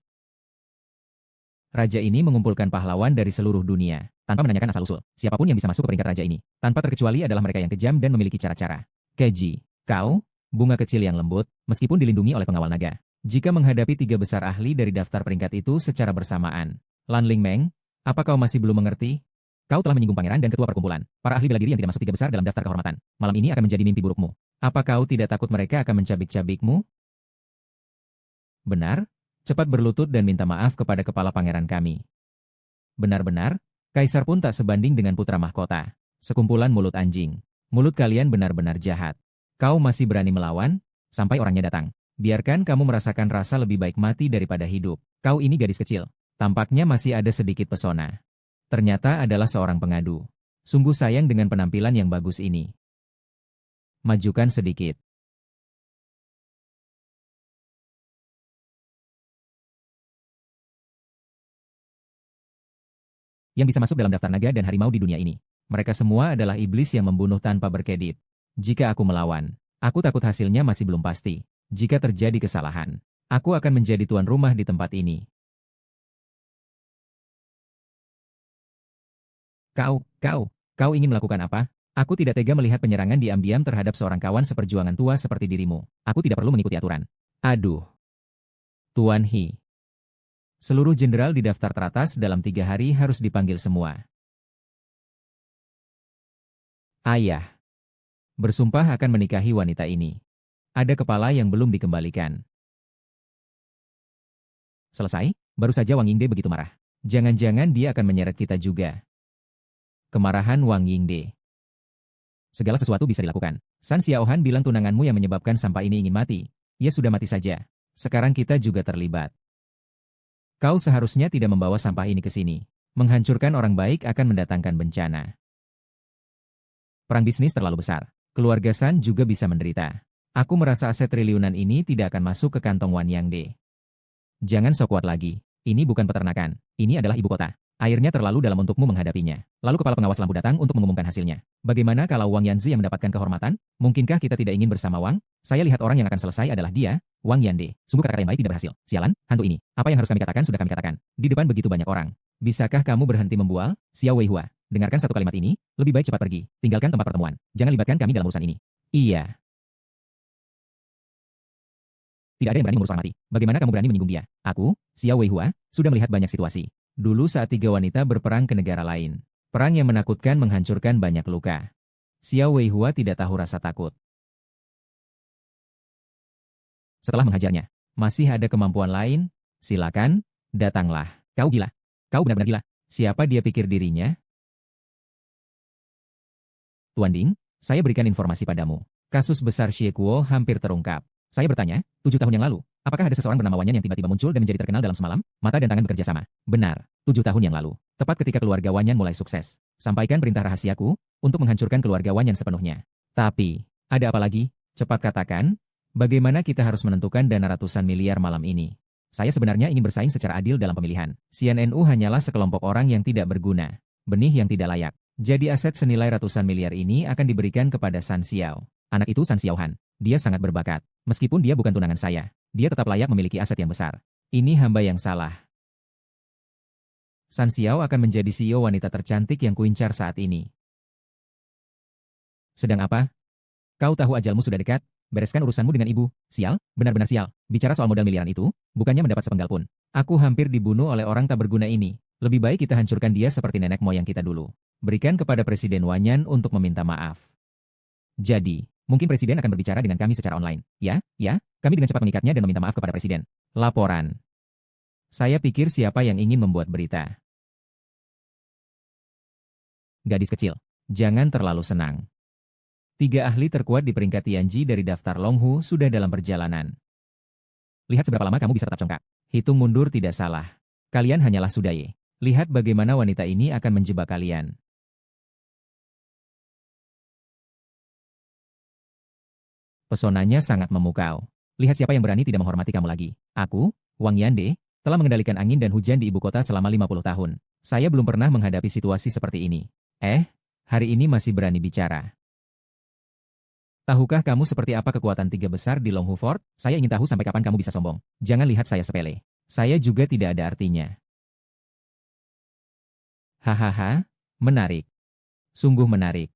Raja ini mengumpulkan pahlawan dari seluruh dunia, tanpa menanyakan asal-usul. Siapapun yang bisa masuk ke peringkat raja ini, tanpa terkecuali adalah mereka yang kejam dan memiliki cara-cara keji. Kau, bunga kecil yang lembut, meskipun dilindungi oleh pengawal naga. Jika menghadapi 3 besar ahli dari daftar peringkat itu secara bersamaan, Lan Ling Meng, apa kau masih belum mengerti? Kau telah menyinggung pangeran dan ketua perkumpulan. Para ahli bela diri yang tidak masuk 3 besar dalam daftar kehormatan. Malam ini akan menjadi mimpi burukmu. Apa kau tidak takut mereka akan mencabik-cabikmu? Benar? Cepat berlutut dan minta maaf kepada kepala pangeran kami. Benar-benar, kaisar pun tak sebanding dengan putra mahkota. Sekumpulan mulut anjing. Mulut kalian benar-benar jahat. Kau masih berani melawan? Sampai orangnya datang. Biarkan kamu merasakan rasa lebih baik mati daripada hidup. Kau ini gadis kecil. Tampaknya masih ada sedikit pesona. Ternyata adalah seorang pengadu. Sungguh sayang dengan penampilan yang bagus ini. Majukan sedikit. Yang bisa masuk dalam daftar naga dan harimau di dunia ini. Mereka semua adalah iblis yang membunuh tanpa berkedip. Jika aku melawan, aku takut hasilnya masih belum pasti. Jika terjadi kesalahan, aku akan menjadi tuan rumah di tempat ini. Kau ingin melakukan apa? Aku tidak tega melihat penyerangan diam-diam terhadap seorang kawan seperjuangan tua seperti dirimu. Aku tidak perlu mengikuti aturan. Aduh. Tuan He. Seluruh jenderal di daftar teratas dalam 3 hari harus dipanggil semua. Ayah. Bersumpah akan menikahi wanita ini. Ada kepala yang belum dikembalikan. Selesai, baru saja Wang Yingde begitu marah. Jangan-jangan dia akan menyeret kita juga. Kemarahan Wang Yingde. Segala sesuatu bisa dilakukan. San Xiaohan bilang tunanganmu yang menyebabkan sampah ini ingin mati. Ia sudah mati saja. Sekarang kita juga terlibat. Kau seharusnya tidak membawa sampah ini ke sini. Menghancurkan orang baik akan mendatangkan bencana. Perang bisnis terlalu besar. Keluarga San juga bisa menderita. Aku merasa aset triliunan ini tidak akan masuk ke kantong Wan Yangde. Jangan sok kuat lagi. Ini bukan peternakan. Ini adalah ibu kota. Airnya terlalu dalam untukmu menghadapinya. Lalu kepala pengawas lampu datang untuk mengumumkan hasilnya. Bagaimana kalau Wang Yanzi yang mendapatkan kehormatan? Mungkinkah kita tidak ingin bersama Wang? Saya lihat orang yang akan selesai adalah dia, Wang Yande. Sungguh kata-kata yang baik tidak berhasil. Sialan, hantu ini. Apa yang harus kami katakan sudah kami katakan. Di depan begitu banyak orang. Bisakah kamu berhenti membual? Xiao Weihua. Dengarkan satu kalimat ini, lebih baik cepat pergi. Tinggalkan tempat pertemuan. Jangan libatkan kami dalam urusan ini. Iya. Tidak ada yang berani mengurus orang mati. Bagaimana kamu berani menyinggung dia? Aku, Xiao Weihua, sudah melihat banyak situasi. Dulu saat 3 wanita berperang ke negara lain. Perang yang menakutkan menghancurkan banyak luka. Xiao Weihua tidak tahu rasa takut. Setelah menghajarnya, masih ada kemampuan lain? Silakan, datanglah. Kau gila. Kau benar-benar gila. Siapa dia pikir dirinya? Tuan Ding, saya berikan informasi padamu. Kasus besar Xie Kuo hampir terungkap. Saya bertanya, 7 tahun yang lalu, apakah ada seseorang bernama Wanyan yang tiba-tiba muncul dan menjadi terkenal dalam semalam? Mata dan tangan bekerja sama. Benar, 7 tahun yang lalu. Tepat ketika keluarga Wanyan mulai sukses. Sampaikan perintah rahasiaku untuk menghancurkan keluarga Wanyan sepenuhnya. Tapi, ada apa lagi? Cepat katakan, bagaimana kita harus menentukan dana ratusan miliar malam ini? Saya sebenarnya ingin bersaing secara adil dalam pemilihan. CNNU hanyalah sekelompok orang yang tidak berguna. Benih yang tidak layak. Jadi aset senilai ratusan miliar ini akan diberikan kepada San Xiao. Anak itu San Xiaohan. Dia sangat berbakat. Meskipun dia bukan tunangan saya, dia tetap layak memiliki aset yang besar. Ini hamba yang salah. San Xiao akan menjadi CEO wanita tercantik yang kuincar saat ini. Sedang apa? Kau tahu ajalmu sudah dekat? Bereskan urusanmu dengan ibu. Sial, benar-benar sial. Bicara soal modal miliaran itu, bukannya mendapat sepenggal pun. Aku hampir dibunuh oleh orang tak berguna ini. Lebih baik kita hancurkan dia seperti nenek moyang kita dulu. Berikan kepada Presiden Wanyan untuk meminta maaf. Jadi, mungkin Presiden akan berbicara dengan kami secara online. Ya, kami dengan cepat mengikatnya dan meminta maaf kepada Presiden. Laporan. Saya pikir siapa yang ingin membuat berita. Gadis kecil, jangan terlalu senang. 3 ahli terkuat di peringkat Tianji dari daftar Longhu sudah dalam perjalanan. Lihat seberapa lama kamu bisa tetap congkak. Hitung mundur tidak salah. Kalian hanyalah Sudaye. Lihat bagaimana wanita ini akan menjebak kalian. Pesonanya sangat memukau. Lihat siapa yang berani tidak menghormati kamu lagi. Aku, Wang Yande, telah mengendalikan angin dan hujan di ibu kota selama 50 tahun. Saya belum pernah menghadapi situasi seperti ini. Hari ini masih berani bicara. Tahukah kamu seperti apa kekuatan 3 besar di Longhu Fort? Saya ingin tahu sampai kapan kamu bisa sombong. Jangan lihat saya sepele. Saya juga tidak ada artinya. Hahaha, menarik. Sungguh menarik.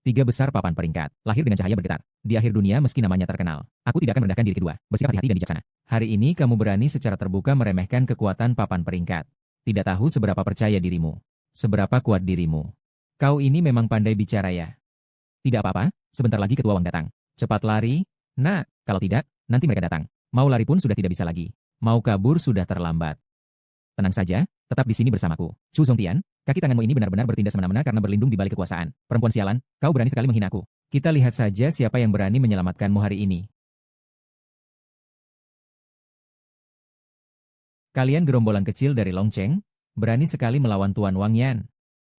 Tiga besar papan peringkat, lahir dengan cahaya bergetar. Di akhir dunia meski namanya terkenal. Aku tidak akan merendahkan diri kedua, bersikap hati-hati dan bijaksana. Hari ini kamu berani secara terbuka meremehkan kekuatan papan peringkat. Tidak tahu seberapa percaya dirimu. Seberapa kuat dirimu. Kau ini memang pandai bicara ya. Tidak apa-apa, sebentar lagi ketua Wang datang. Cepat lari. Nah, kalau tidak, nanti mereka datang. Mau lari pun sudah tidak bisa lagi. Mau kabur sudah terlambat. Tenang saja, tetap di sini bersamaku. Chu Zongtian, kaki tanganmu ini benar-benar bertindak semena-mena karena berlindung di balik kekuasaan. Perempuan sialan, kau berani sekali menghinaku. Kita lihat saja siapa yang berani menyelamatkanmu hari ini. Kalian gerombolan kecil dari Longcheng, berani sekali melawan Tuan Wang Yan.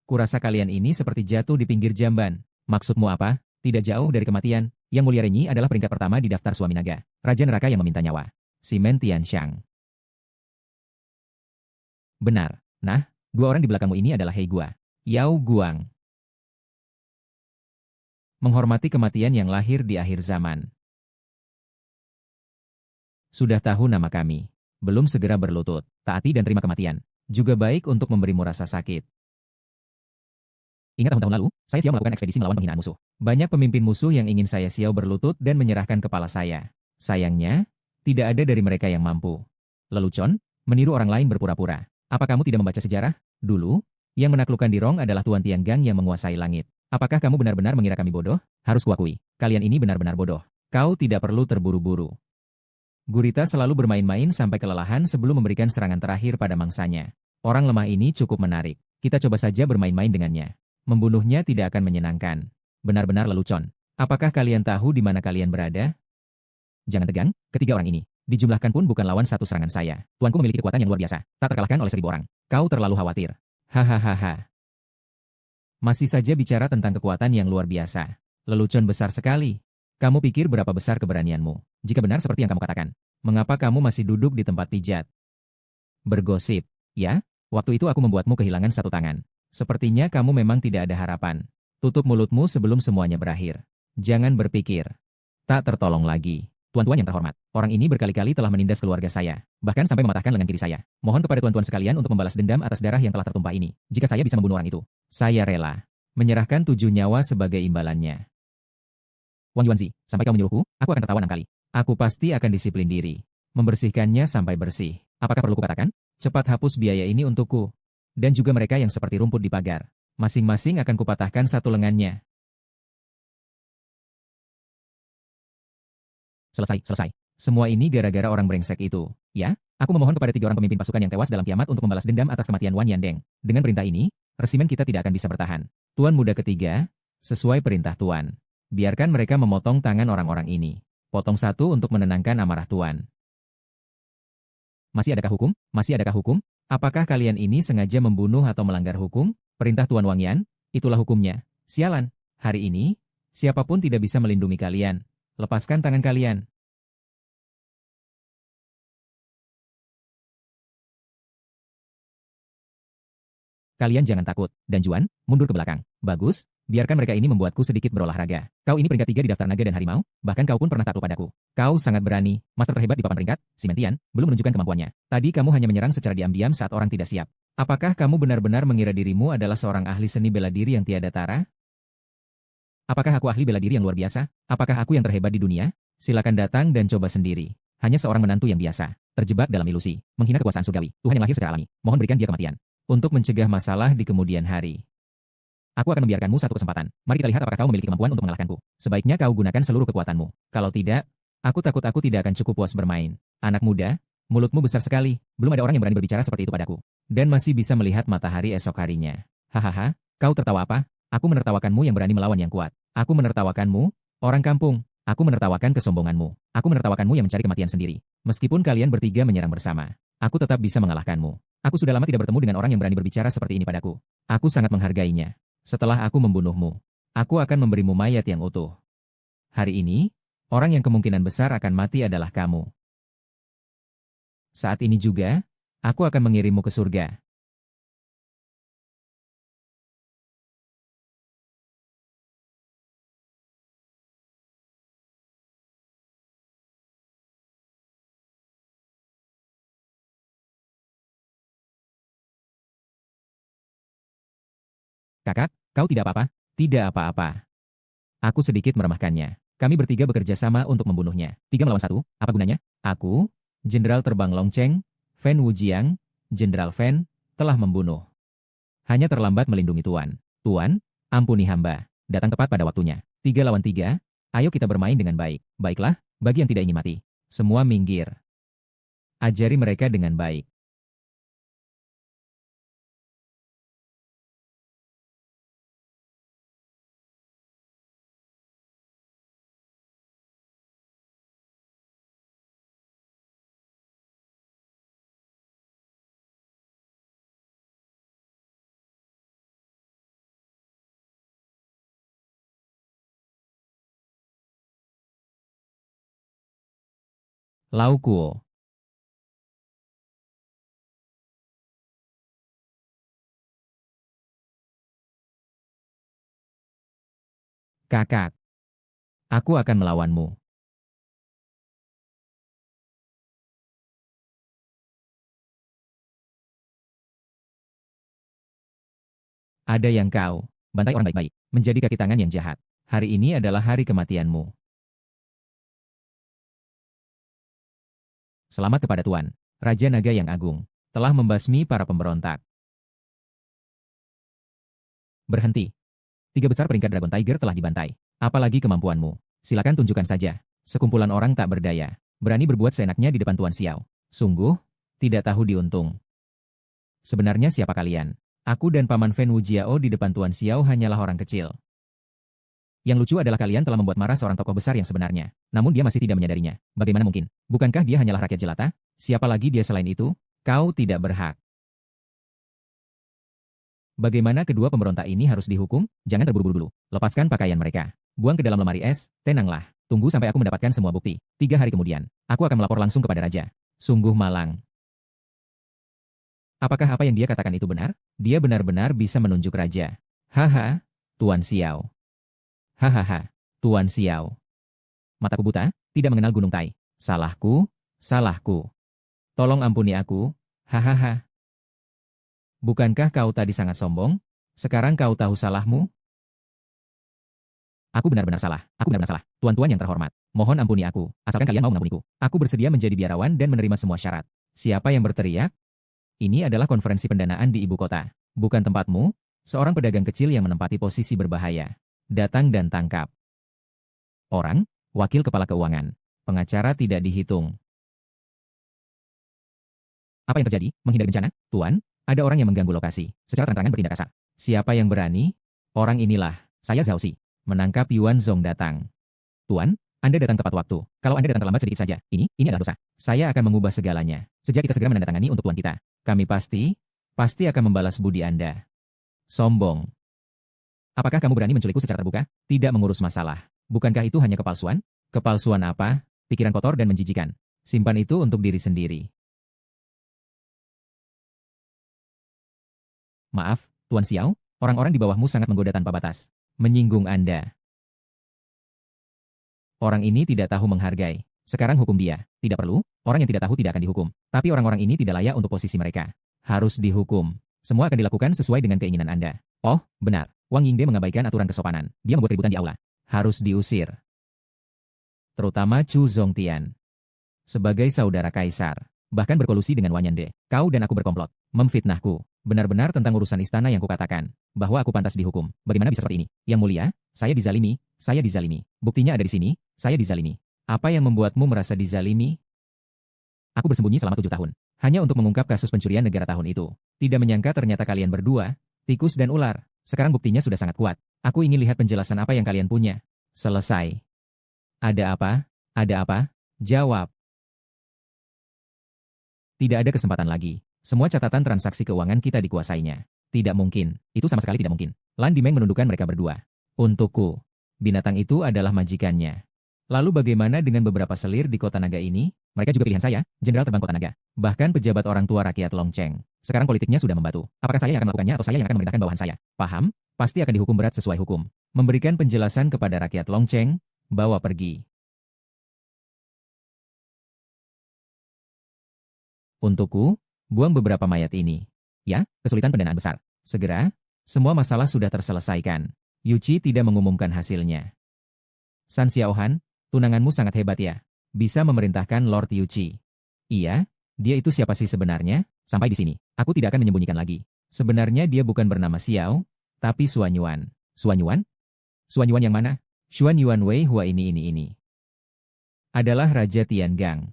Kurasa kalian ini seperti jatuh di pinggir jamban. Maksudmu apa? Tidak jauh dari kematian. Yang Mulia Renyi adalah peringkat pertama di daftar suami naga. Raja neraka yang meminta nyawa. Simen Tianxiang. Benar. Nah, dua orang di belakangmu ini adalah Hei Gua. Yao Guang. Menghormati kematian yang lahir di akhir zaman. Sudah tahu nama kami. Belum segera berlutut, taati dan terima kematian. Juga baik untuk memberimu rasa sakit. Ingat tahun-tahun lalu, saya Xiao melakukan ekspedisi melawan penghinaan musuh. Banyak pemimpin musuh yang ingin saya Xiao berlutut dan menyerahkan kepala saya. Sayangnya, tidak ada dari mereka yang mampu. Lelucon, meniru orang lain berpura-pura. Apa kamu tidak membaca sejarah? Dulu, yang menaklukkan Dirong adalah Tuan Tianggang yang menguasai langit. Apakah kamu benar-benar mengira kami bodoh? Harus kuakui, kalian ini benar-benar bodoh. Kau tidak perlu terburu-buru. Gurita selalu bermain-main sampai kelelahan sebelum memberikan serangan terakhir pada mangsanya. Orang lemah ini cukup menarik. Kita coba saja bermain-main dengannya. Membunuhnya tidak akan menyenangkan. Benar-benar lelucon. Apakah kalian tahu di mana kalian berada? Jangan tegang, ketiga orang ini. Dijumlahkan pun bukan lawan satu serangan saya. Tuanku memiliki kekuatan yang luar biasa. Tak terkalahkan oleh 1000 orang. Kau terlalu khawatir. Hahaha. Masih saja bicara tentang kekuatan yang luar biasa. Lelucon besar sekali. Kamu pikir berapa besar keberanianmu? Jika benar seperti yang kamu katakan, mengapa kamu masih duduk di tempat pijat? Bergosip. Ya, waktu itu aku membuatmu kehilangan satu tangan. Sepertinya kamu memang tidak ada harapan. Tutup mulutmu sebelum semuanya berakhir. Jangan berpikir. Tak tertolong lagi. Tuan-tuan yang terhormat, orang ini berkali-kali telah menindas keluarga saya, bahkan sampai mematahkan lengan kiri saya. Mohon kepada tuan-tuan sekalian untuk membalas dendam atas darah yang telah tertumpah ini. Jika saya bisa membunuh orang itu, saya rela menyerahkan 7 nyawa sebagai imbalannya. Wang Yuanzi, sampai kau menyuruhku, aku akan tertawa 6 kali. Aku pasti akan disiplin diri. Membersihkannya sampai bersih. Apakah perlu kukatakan? Cepat hapus biaya ini untukku. Dan juga mereka yang seperti rumput di pagar. Masing-masing akan kupatahkan satu lengannya. Selesai, selesai. Semua ini gara-gara orang brengsek itu. Ya, aku memohon kepada 3 orang pemimpin pasukan yang tewas dalam kiamat untuk membalas dendam atas kematian Wan Yandeng. Dengan perintah ini, resimen kita tidak akan bisa bertahan. Tuan muda ketiga, sesuai perintah Tuan. Biarkan mereka memotong tangan orang-orang ini. Potong satu untuk menenangkan amarah Tuan. Masih adakah hukum? Masih adakah hukum? Apakah kalian ini sengaja membunuh atau melanggar hukum? Perintah Tuan Wang Yan, itulah hukumnya. Sialan, hari ini, siapapun tidak bisa melindungi kalian. Lepaskan tangan kalian. Kalian jangan takut. Dan Juan, mundur ke belakang. Bagus, biarkan mereka ini membuatku sedikit berolahraga. Kau ini peringkat 3 di daftar naga dan harimau, bahkan kau pun pernah takluk padaku. Kau sangat berani. Master terhebat di papan peringkat, Simentian, belum menunjukkan kemampuannya. Tadi kamu hanya menyerang secara diam-diam saat orang tidak siap. Apakah kamu benar-benar mengira dirimu adalah seorang ahli seni bela diri yang tiada tara? Apakah aku ahli bela diri yang luar biasa? Apakah aku yang terhebat di dunia? Silakan datang dan coba sendiri. Hanya seorang menantu yang biasa, terjebak dalam ilusi, menghina kekuasaan surgawi, Tuhan yang lahir secara alami. Mohon berikan dia kematian. Untuk mencegah masalah di kemudian hari. Aku akan membiarkanmu satu kesempatan. Mari kita lihat apakah kau memiliki kemampuan untuk mengalahkanku. Sebaiknya kau gunakan seluruh kekuatanmu. Kalau tidak, aku takut aku tidak akan cukup puas bermain. Anak muda, mulutmu besar sekali. Belum ada orang yang berani berbicara seperti itu padaku. Dan masih bisa melihat matahari esok harinya. Hahaha, kau tertawa apa? Aku menertawakanmu yang berani melawan yang kuat. Aku menertawakanmu, orang kampung. Aku menertawakan kesombonganmu. Aku menertawakanmu yang mencari kematian sendiri. Meskipun kalian bertiga menyerang bersama, aku tetap bisa mengalahkanmu. Aku sudah lama tidak bertemu dengan orang yang berani berbicara seperti ini padaku. Aku sangat menghargainya. Setelah aku membunuhmu, aku akan memberimu mayat yang utuh. Hari ini, orang yang kemungkinan besar akan mati adalah kamu. Saat ini juga, aku akan mengirimmu ke surga. Kakak, kau tidak apa-apa? Tidak apa-apa. Aku sedikit meremahkannya. Kami bertiga bekerja sama untuk membunuhnya. 3 melawan 1, apa gunanya? Aku, Jenderal Terbang Longcheng, Fen Wujiang, Jenderal Fen, telah membunuh. Hanya terlambat melindungi Tuan. Tuan, ampuni hamba. Datang tepat pada waktunya. 3 lawan 3, ayo kita bermain dengan baik. Baiklah, bagi yang tidak ingin mati. Semua minggir. Ajari mereka dengan baik. Lao Kuo. Kakak, aku akan melawanmu. Ada yang kau, bantai orang baik-baik, menjadi kaki tangan yang jahat. Hari ini adalah hari kematianmu. Selamat kepada Tuan, Raja Naga yang Agung, telah membasmi para pemberontak. Berhenti. 3 besar peringkat Dragon Tiger telah dibantai. Apalagi kemampuanmu. Silakan tunjukkan saja. Sekumpulan orang tak berdaya. Berani berbuat seenaknya di depan Tuan Xiao. Sungguh, tidak tahu diuntung. Sebenarnya siapa kalian? Aku dan Paman Fen Wujiao di depan Tuan Xiao hanyalah orang kecil. Yang lucu adalah kalian telah membuat marah seorang tokoh besar yang sebenarnya. Namun dia masih tidak menyadarinya. Bagaimana mungkin? Bukankah dia hanyalah rakyat jelata? Siapa lagi dia selain itu? Kau tidak berhak. Bagaimana kedua pemberontak ini harus dihukum? Jangan terburu-buru dulu. Lepaskan pakaian mereka. Buang ke dalam lemari es, tenanglah. Tunggu sampai aku mendapatkan semua bukti. 3 hari kemudian, aku akan melapor langsung kepada Raja. Sungguh malang. Apakah apa yang dia katakan itu benar? Dia benar-benar bisa menunjuk Raja. Haha, Tuan Xiao. Hahaha, Tuan Xiao. Mataku buta, tidak mengenal Gunung Tai. Salahku, salahku. Tolong ampuni aku, hahaha. Bukankah kau tadi sangat sombong? Sekarang kau tahu salahmu? Aku benar-benar salah. Aku benar-benar salah. Tuan-tuan yang terhormat, mohon ampuni aku, asalkan kalian mau mengampuniku. Aku bersedia menjadi biarawan dan menerima semua syarat. Siapa yang berteriak? Ini adalah konferensi pendanaan di ibu kota. Bukan tempatmu, seorang pedagang kecil yang menempati posisi berbahaya. Datang dan tangkap. Orang, wakil kepala keuangan. Pengacara tidak dihitung. Apa yang terjadi? Menghindari bencana? Tuan, ada orang yang mengganggu lokasi. Secara terang-terangan bertindak kasar. Siapa yang berani? Orang inilah. Saya Zhao Xi. Menangkap Yuan Zong datang. Tuan, Anda datang tepat waktu. Kalau Anda datang terlambat sedikit saja, ini adalah dosa. Saya akan mengubah segalanya. Sejak kita segera menandatangani untuk Tuan kita. Kami pasti akan membalas budi Anda. Sombong. Apakah kamu berani menculikku secara terbuka? Tidak mengurus masalah. Bukankah itu hanya kepalsuan? Kepalsuan apa? Pikiran kotor dan menjijikan. Simpan itu untuk diri sendiri. Maaf, Tuan Xiao, orang-orang di bawahmu sangat menggoda tanpa batas. Menyinggung Anda. Orang ini tidak tahu menghargai. Sekarang hukum dia. Tidak perlu, orang yang tidak tahu tidak akan dihukum. Tapi orang-orang ini tidak layak untuk posisi mereka. Harus dihukum. Semua akan dilakukan sesuai dengan keinginan Anda. Oh, benar. Wang Yingde mengabaikan aturan kesopanan. Dia membuat keributan di aula. Harus diusir. Terutama Chu Zongtian. Sebagai saudara kaisar. Bahkan berkolusi dengan Wan Yande. Kau dan aku berkomplot. Memfitnahku. Benar-benar tentang urusan istana yang kukatakan. Bahwa aku pantas dihukum. Bagaimana bisa seperti ini? Yang mulia, saya dizalimi. Saya dizalimi. Buktinya ada di sini. Saya dizalimi. Apa yang membuatmu merasa dizalimi? Aku bersembunyi selama 7 tahun. Hanya untuk mengungkap kasus pencurian negara tahun itu. Tidak menyangka ternyata kalian berdua, tikus dan ular. Sekarang buktinya sudah sangat kuat. Aku ingin lihat penjelasan apa yang kalian punya. Selesai. Ada apa? Ada apa? Jawab. Tidak ada kesempatan lagi. Semua catatan transaksi keuangan kita dikuasainya. Tidak mungkin. Itu sama sekali tidak mungkin. Lan Dimeng menundukkan mereka berdua. Untukku. Binatang itu adalah majikannya. Lalu bagaimana dengan beberapa selir di kota naga ini? Mereka juga pilihan saya, Jenderal Terbang Kota Naga. Bahkan pejabat orang tua rakyat Longcheng. Sekarang politiknya sudah membatu. Apakah saya yang akan melakukannya atau saya yang akan memerintahkan bawahan saya? Paham? Pasti akan dihukum berat sesuai hukum. Memberikan penjelasan kepada rakyat Longcheng, bawa pergi. Untukku, buang beberapa mayat ini. Ya, kesulitan pendanaan besar. Segera, Semua masalah sudah terselesaikan. Yuchi tidak mengumumkan hasilnya. San Xiaohan, tunanganmu sangat hebat ya. Bisa memerintahkan Lord Yuchi. Iya, dia itu siapa sih sebenarnya? Sampai di sini, aku tidak akan menyembunyikan lagi. Sebenarnya dia bukan bernama Xiao, tapi Xuan Yuan. Xuan Yuan? Xuan Yuan yang mana? Xuan Yuan Wei Hua ini. Adalah Raja Tiangang.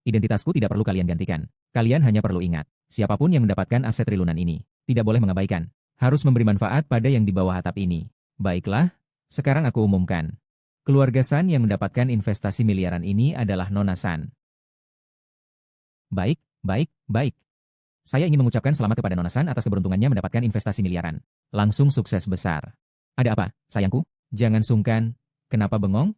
Identitasku tidak perlu kalian gantikan. Kalian hanya perlu ingat, siapapun yang mendapatkan aset trilunan ini, tidak boleh mengabaikan. Harus memberi manfaat pada yang di bawah atap ini. Baiklah, sekarang aku umumkan. Keluarga San yang mendapatkan investasi miliaran ini adalah Nona San. Baik. Saya ingin mengucapkan selamat kepada Nona San atas keberuntungannya mendapatkan investasi miliaran. Langsung sukses besar. Ada apa, sayangku? Jangan sungkan. Kenapa bengong?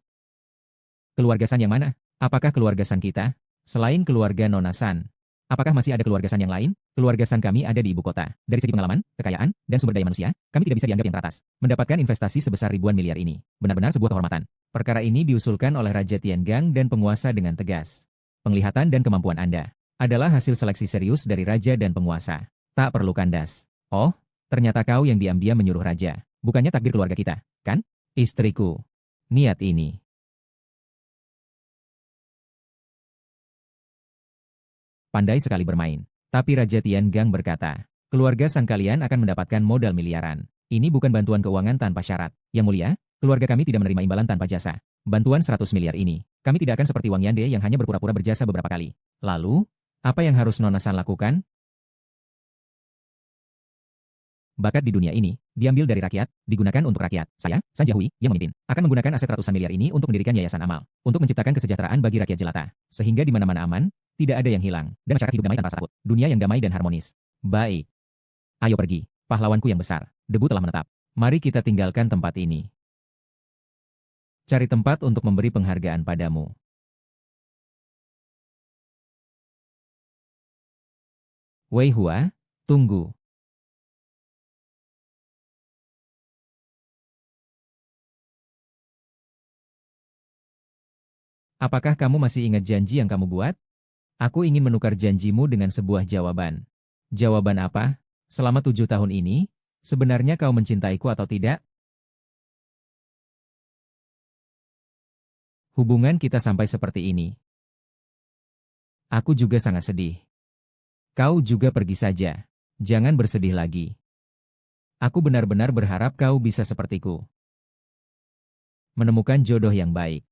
Keluarga San yang mana? Apakah keluarga San kita? Selain keluarga Nona San, apakah masih ada keluarga San yang lain? Keluarga San kami ada di ibu kota. Dari segi pengalaman, kekayaan, dan sumber daya manusia, kami tidak bisa dianggap yang teratas. Mendapatkan investasi sebesar ribuan miliar ini, benar-benar sebuah kehormatan. Perkara ini diusulkan oleh Raja Tiangang dan penguasa dengan tegas. Penglihatan dan kemampuan Anda adalah hasil seleksi serius dari Raja dan penguasa. Tak perlu kandas. Oh, ternyata kau yang diam-diam menyuruh Raja. Bukannya takdir keluarga kita, kan? Istriku. Niat ini. Pandai sekali bermain. Tapi Raja Tiangang berkata, keluarga San kalian akan mendapatkan modal miliaran. Ini bukan bantuan keuangan tanpa syarat. Yang mulia, keluarga kami tidak menerima imbalan tanpa jasa. Bantuan 100 miliar ini, kami tidak akan seperti Wang Yande yang hanya berpura-pura berjasa beberapa kali. Lalu, apa yang harus Nona San lakukan? Bakat di dunia ini, diambil dari rakyat, digunakan untuk rakyat. Saya, San Jiahui, yang memimpin, akan menggunakan aset ratusan miliar ini untuk mendirikan yayasan amal, untuk menciptakan kesejahteraan bagi rakyat jelata, sehingga di mana-mana aman, tidak ada yang hilang, dan masyarakat hidup damai tanpa rasa takut. Dunia yang damai dan harmonis. Baik. Ayo pergi, pahlawanku yang besar. Debu telah menetap. Mari kita tinggalkan tempat ini. Cari tempat untuk memberi penghargaan padamu. Wei Hua, tunggu. Apakah kamu masih ingat janji yang kamu buat? Aku ingin menukar janjimu dengan sebuah jawaban. Jawaban apa? Selama 7 tahun ini, sebenarnya kau mencintaiku atau tidak? Hubungan kita sampai seperti ini. Aku juga sangat sedih. Kau juga pergi saja. Jangan bersedih lagi. Aku benar-benar berharap kau bisa sepertiku. Menemukan jodoh yang baik.